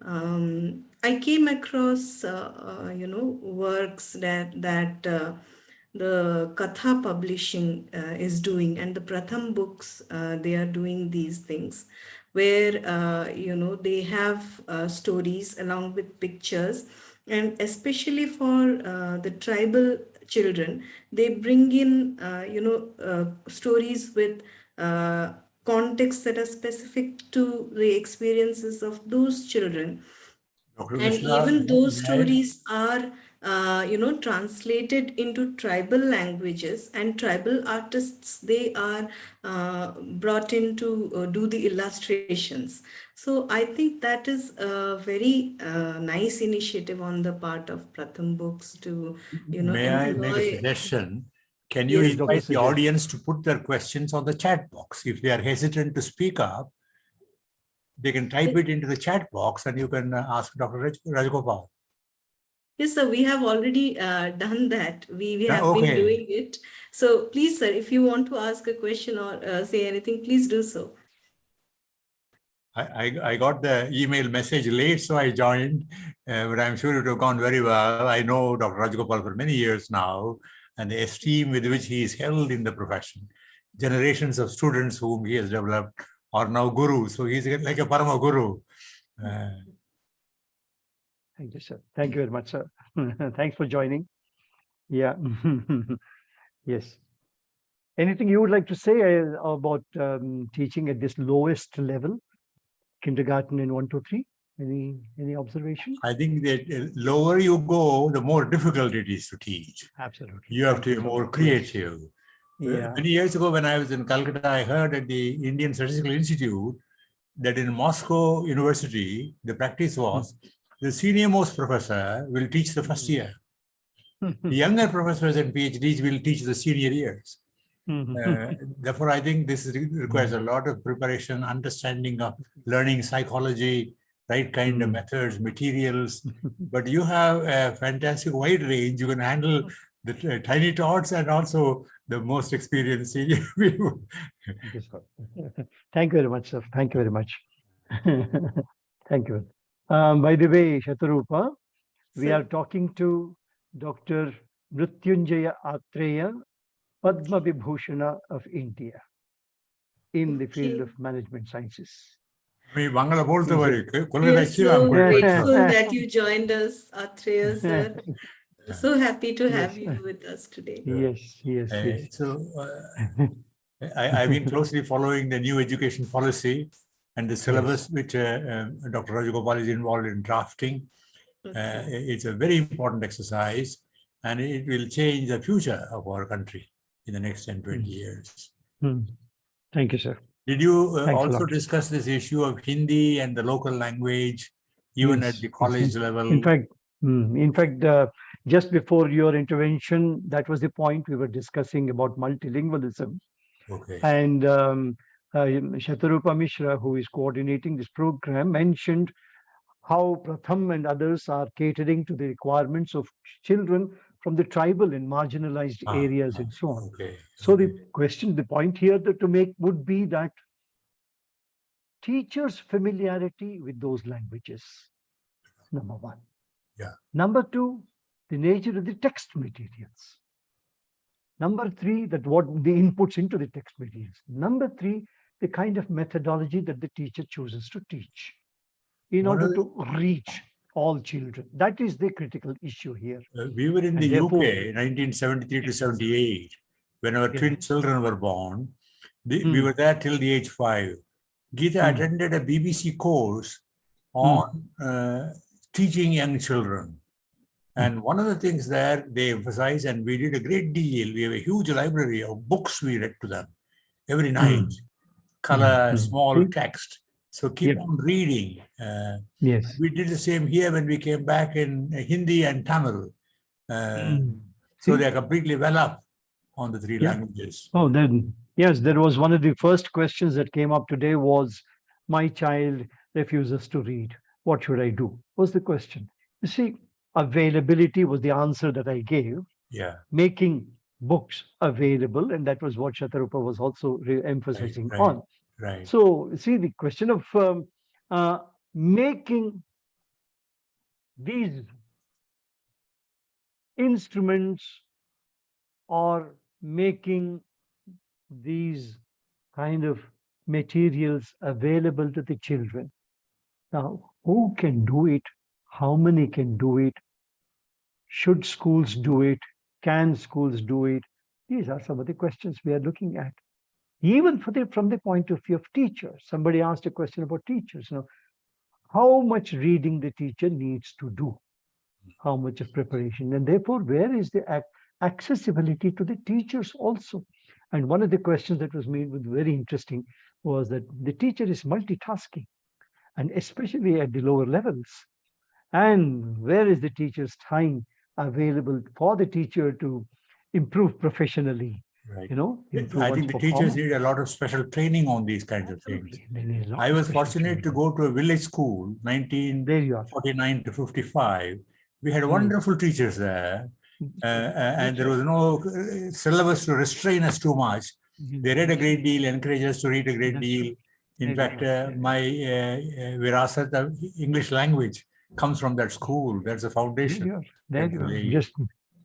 I came across, works that the Katha Publishing is doing, and the Pratham Books, they are doing these things, where they have stories along with pictures, and especially for the tribal children, they bring in stories with contexts that are specific to the experiences of those children. Dr. And Mishra, even those may I? stories are translated into tribal languages, and tribal artists, they are brought in to do the illustrations. So I think that is a very nice initiative on the part of Pratham Books to May I make a employ. suggestion? Can you Yes, Dr. invite the Sujay. audience to put their questions on the chat box? If they are hesitant to speak up, they can type it into the chat box and you can ask Dr. Rajagopal. yes, sir, we have already done that. We have been Okay. doing it. So please, sir, if you want to ask a question or say anything, please do so. I got the email message late, so I joined, but I'm sure it would have gone very well. I know Dr. Rajagopal for many years now, and the esteem with which he is held in the profession. Generations of students whom he has developed are now gurus, so he's like a Parama Guru. Thank you, sir. Thank you very much, sir. Thanks for joining. Yeah. Yes. Anything you would like to say about teaching at this lowest level, kindergarten and 1 to 3? Any observation? I think that the lower you go, the more difficult it is to teach. Absolutely. You have to be more creative. Yeah. Many years ago, when I was in Calcutta, I heard at the Indian Statistical Institute that in Moscow University, the practice was the senior most professor will teach the first year. The younger professors and PhDs will teach the senior years. Therefore, I think this requires a lot of preparation, understanding of learning psychology, right kind of methods, materials. But you have a fantastic wide range. You can handle the tiny tots and also the most experienced senior people. Thank you very much, sir. Thank you very much. Thank you. By the way, Shatarupa, we Sir. are talking to Dr. Mrityunjaya Atreya, Padma Vibhushana of India, in the field of management sciences. We Bangala bolte varik. We are so grateful that you joined us, Atreya sir. So happy to have you with us today. Yes, yes, yes. So I've been closely following the new education policy and the syllabus which Dr. Rajagopal is involved in drafting. It's a very important exercise, and it will change the future of our country in the next 10, 20 years. Thank you, sir. Did you also discuss this issue of Hindi and the local language, even at the college level? In fact, just before your intervention, that was the point we were discussing about multilingualism. Okay. And Shatarupa Mishra, who is coordinating this program, mentioned how Pratham and others are catering to the requirements of children from the tribal and marginalized areas and so on. So the point here to make would be that teachers' familiarity with those languages, number one. Number two, the nature of the text materials. Number three, that what the inputs into the text materials. Number three, the kind of methodology that the teacher chooses to teach in order to reach all children. That is the critical issue here. We were in the UK, 1973 to 78, when our twin children were born. We were there till the age 5. Geeta attended a BBC course on teaching young children. And one of the things there they emphasize, and we did a great deal, we have a huge library of books we read to them every night, color, small text. So keep on reading. We did the same here when we came back in Hindi and Tamil. So they are completely well up on the 3 languages. Oh, then, yes, there was one of the first questions that came up today was, my child refuses to read. What should I do? Was the question. You see, availability was the answer that I gave. Making books available, and that was what Shatarupa was also emphasizing on. So, see, the question of making these instruments or making these kind of materials available to the children. Now, who can do it? How many can do it? Should schools do it? Can schools do it? These are some of the questions we are looking at. Even from the point of view of teachers. Somebody asked a question about teachers. How much reading the teacher needs to do? How much of preparation? And therefore, where is the accessibility to the teachers also? And one of the questions that was made with very interesting was that the teacher is multitasking, and especially at the lower levels. And where is the teacher's time available for the teacher to improve professionally? Right. Improve I think the teachers need a lot of special training on these kinds of things. I was fortunate to go to a village school, 1949 to 55. We had wonderful teachers there, and there was no syllabus to restrain us too much. They read a great deal, encouraged us to read a great deal. In fact, my virasat of English language comes from that school. That's a foundation. There you are. Just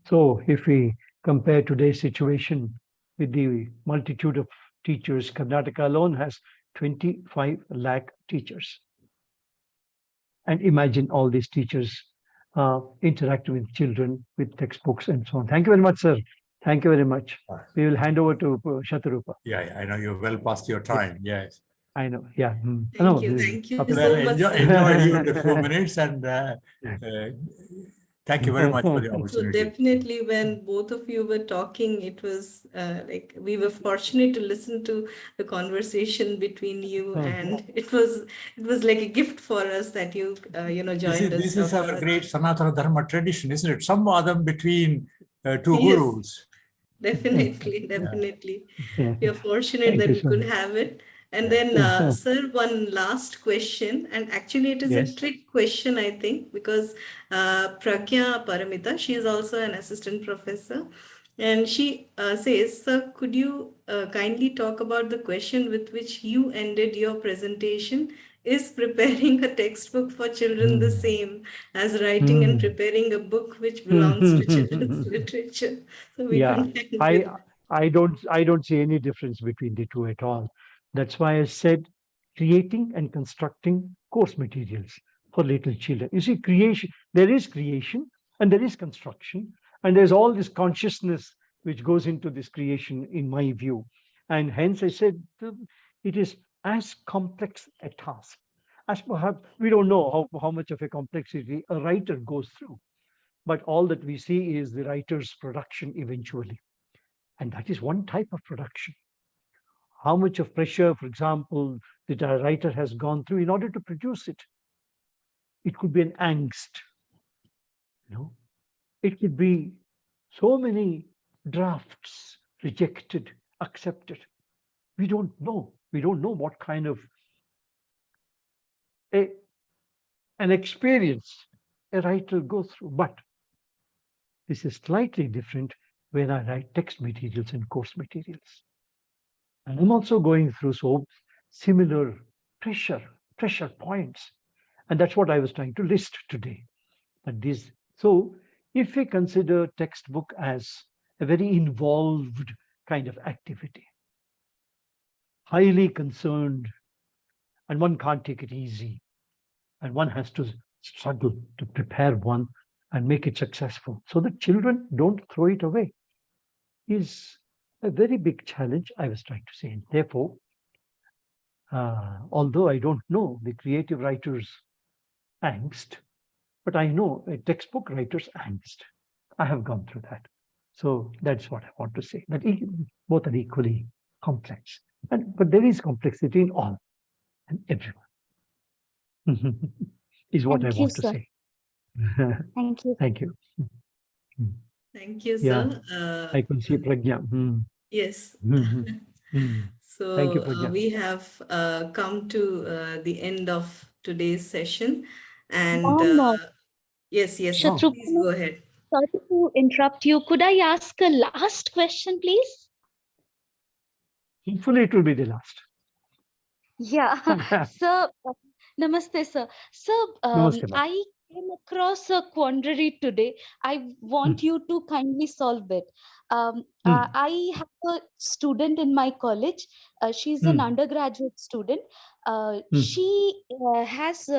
so if we compare today's situation with the multitude of teachers, Karnataka alone has 25 lakh teachers. And imagine all these teachers interacting with children, with textbooks and so on. Thank you very much, sir. Thank you very much. We will hand over to Shatarupa. Yeah, I know you're well past your time. Yes. I know. Yeah. Thank you so much. Enjoyed you in the 4 minutes, and thank you very much for the opportunity. So definitely, when both of you were talking, it was like we were fortunate to listen to the conversation between you, and it was like a gift for us that you joined us. This is our great Sanatana Dharma tradition, isn't it? Samvadam between two gurus. Definitely. We are fortunate that we could have it. And then, sir, one last question, and actually it is a trick question, I think, because Pragya Paramita, she is also an assistant professor, and she says, sir, could you kindly talk about the question with which you ended your presentation? Is preparing a textbook for children the same as writing and preparing a book which belongs to children's literature? So we I don't see any difference between the two at all. That's why I said creating and constructing course materials for little children. You see, creation, there is creation and there is construction, and there's all this consciousness which goes into this creation, in my view. And hence I said it is as complex a task as perhaps we don't know how much of a complexity a writer goes through. But all that we see is the writer's production eventually. And that is one type of production. How much of pressure, for example, that a writer has gone through in order to produce it. It could be an angst. It could be so many drafts rejected, accepted. We don't know. We don't know what kind of an experience a writer goes through. But this is slightly different when I write text materials and course materials. And I'm also going through so similar pressure points. And that's what I was trying to list today. So if we consider textbook as a very involved kind of activity, highly concerned, and one can't take it easy, and one has to struggle to prepare one and make it successful so that children don't throw it away, is a very big challenge, I was trying to say. And therefore, although I don't know the creative writer's angst, but I know a textbook writer's angst. I have gone through that. So that's what I want to say, that both are equally complex. But there is complexity in all and everyone, is what I want to say. Thank you. Thank you. Thank you, sir. I can see Pragya. Yes. So thank you, Pragya. We have come to the end of today's session. And yes, Shatrughna, please go ahead. Sorry to interrupt you. Could I ask a last question, please? Hopefully it will be the last. Yeah. Sir, namaste, sir. Sir, Namaste, I came across a quandary today. I want you to kindly solve it. I have a student in my college. She's an undergraduate student. She has,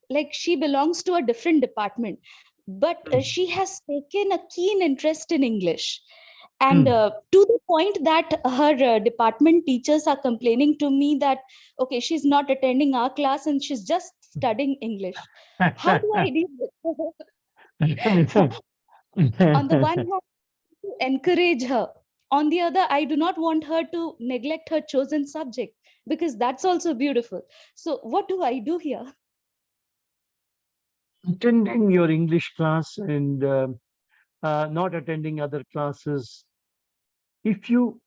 like, she belongs to a different department, but she has taken a keen interest in English. And to the point that her department teachers are complaining to me that, okay, she's not attending our class and she's just studying English. How do I deal with on the one hand, to encourage her. On the other, I do not want her to neglect her chosen subject because that's also beautiful. So, what do I do here? Attending your English class and not attending other classes, if you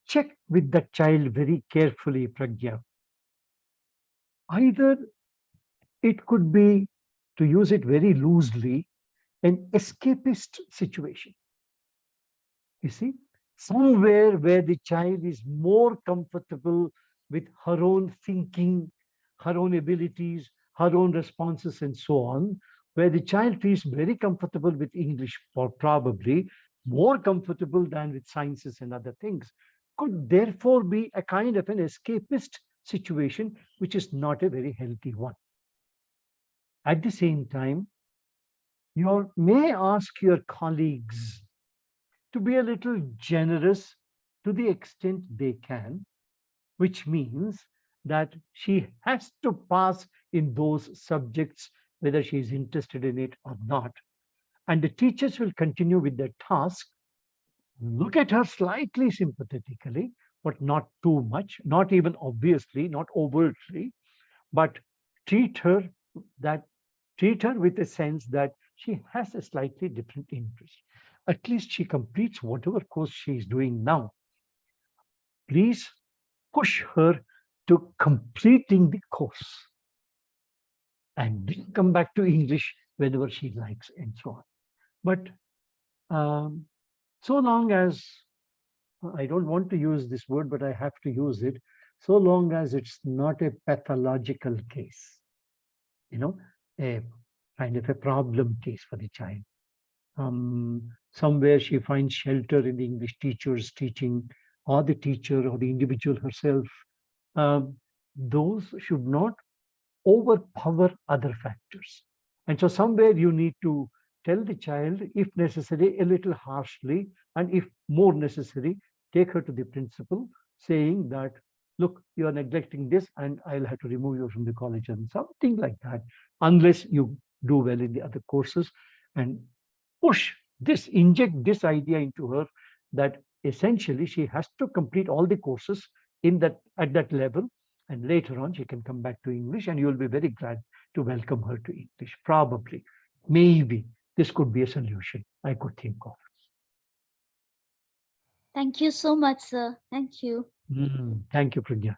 check with the child very carefully, Pragya, either it could be, to use it very loosely, an escapist situation. You see, somewhere where the child is more comfortable with her own thinking, her own abilities, her own responses, and so on, where the child feels very comfortable with English, or probably more comfortable than with sciences and other things, could therefore be a kind of an escapist situation, which is not a very healthy one. At the same time, you may ask your colleagues to be a little generous to the extent they can, which means that she has to pass in those subjects, whether she is interested in it or not. And the teachers will continue with their task. Look at her slightly sympathetically, but not too much, not even obviously, not overtly, but treat her that treat her with a sense that she has a slightly different interest. At least she completes whatever course she is doing now. Please push her to completing the course and then come back to English whenever she likes and so on. But so long as, I don't want to use this word, but I have to use it, so long as it's not a pathological case, a kind of a problem case for the child. Somewhere she finds shelter in the English teacher's teaching, or the teacher, or the individual herself. Those should not overpower other factors. And so somewhere you need to tell the child, if necessary, a little harshly, and if more necessary, take her to the principal, saying that, look, you are neglecting this, and I'll have to remove you from the college, and something like that, unless you do well in the other courses, and inject this idea into her that essentially she has to complete all the courses at that level, and later on she can come back to English, and you'll be very glad to welcome her to English. Probably, maybe this could be a solution I could think of. Thank you so much, sir. Thank you. Thank you, Pragya.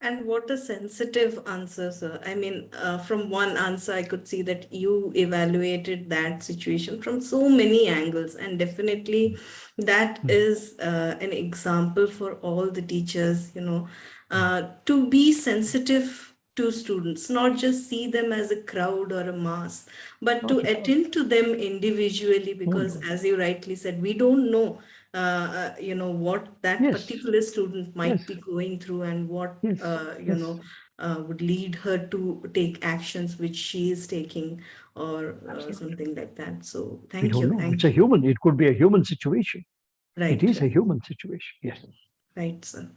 And what a sensitive answer, sir. I mean, from one answer, I could see that you evaluated that situation from so many angles. And definitely that is an example for all the teachers, to be sensitive to students, not just see them as a crowd or a mass, but to attend to them individually, because as you rightly said, we don't know what that particular student might be going through, and what would lead her to take actions which she is taking, or something like that. So thank you. It's a human, it could be a human situation. Right. It is a human situation. Yes. Right, sir.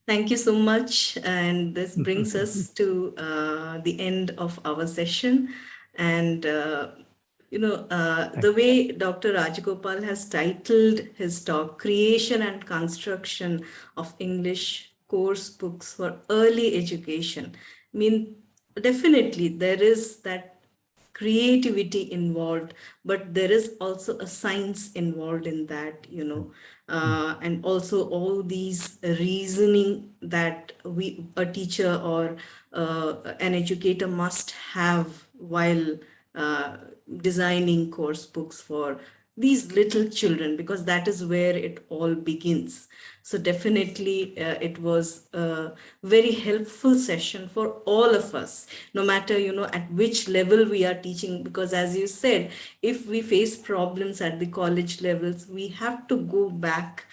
Thank you so much. And this brings us to the end of our session. And the way Dr. Rajagopal has titled his talk, Creation and Construction of English Course Books for Early Education. I mean, definitely there is that creativity involved, but there is also a science involved in that, and also all these reasoning that a teacher or an educator must have while designing course books for these little children, because that is where it all begins. So definitely it was a very helpful session for all of us, no matter, at which level we are teaching, because as you said, if we face problems at the college levels, we have to go back,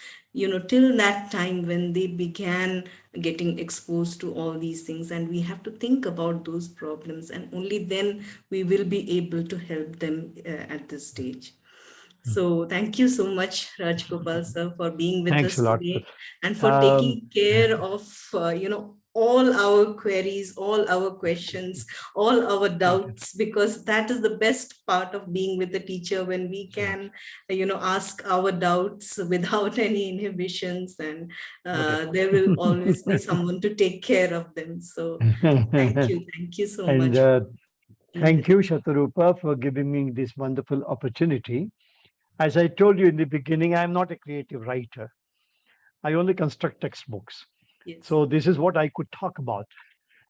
till that time when they began getting exposed to all these things, and we have to think about those problems, and only then we will be able to help them at this stage. So thank you so much, Rajgopal sir, for being with Thanks a us lot. today and for Um, taking care of, all our queries, all our questions, all our doubts, because that is the best part of being with the teacher, when we can, ask our doubts without any inhibitions, and there will always be someone to take care of them. So thank you so and much for being thank with you, us. Shatarupa, for giving me this wonderful opportunity. As I told you in the beginning, I'm not a creative writer. I only construct textbooks. Yes. So this is what I could talk about.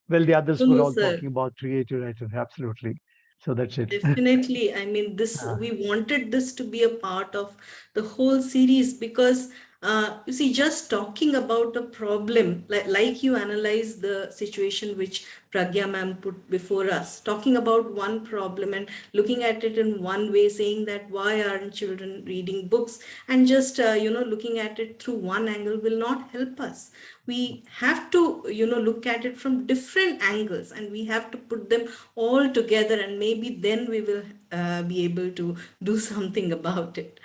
Well, the others were No, all sir. talking about creative writing, absolutely. So that's it. Definitely. I mean, we wanted this to be a part of the whole series, because you see, just talking about a problem, like you analyze the situation which Pragya ma'am put before us, talking about one problem and looking at it in one way, saying that why aren't children reading books, and just, looking at it through one angle will not help us. We have to, look at it from different angles, and we have to put them all together, and maybe then we will be able to do something about it.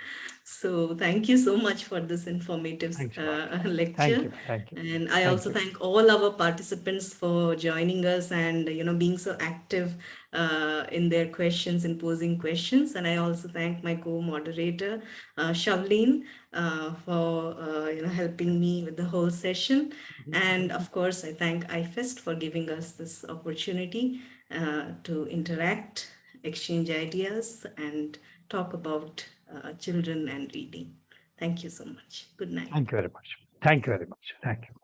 So thank you so much for this informative Thanks a lot. lecture. Thank you. And I Thank also you. thank all our participants for joining us and, being so active in their questions and posing questions. And I also thank my co-moderator, Shavleen, for, helping me with the whole session. And of course, I thank AIFEST for giving us this opportunity to interact, exchange ideas, and talk about children and reading. Thank you so much. Good night. Thank you very much. Thank you very much. Thank you.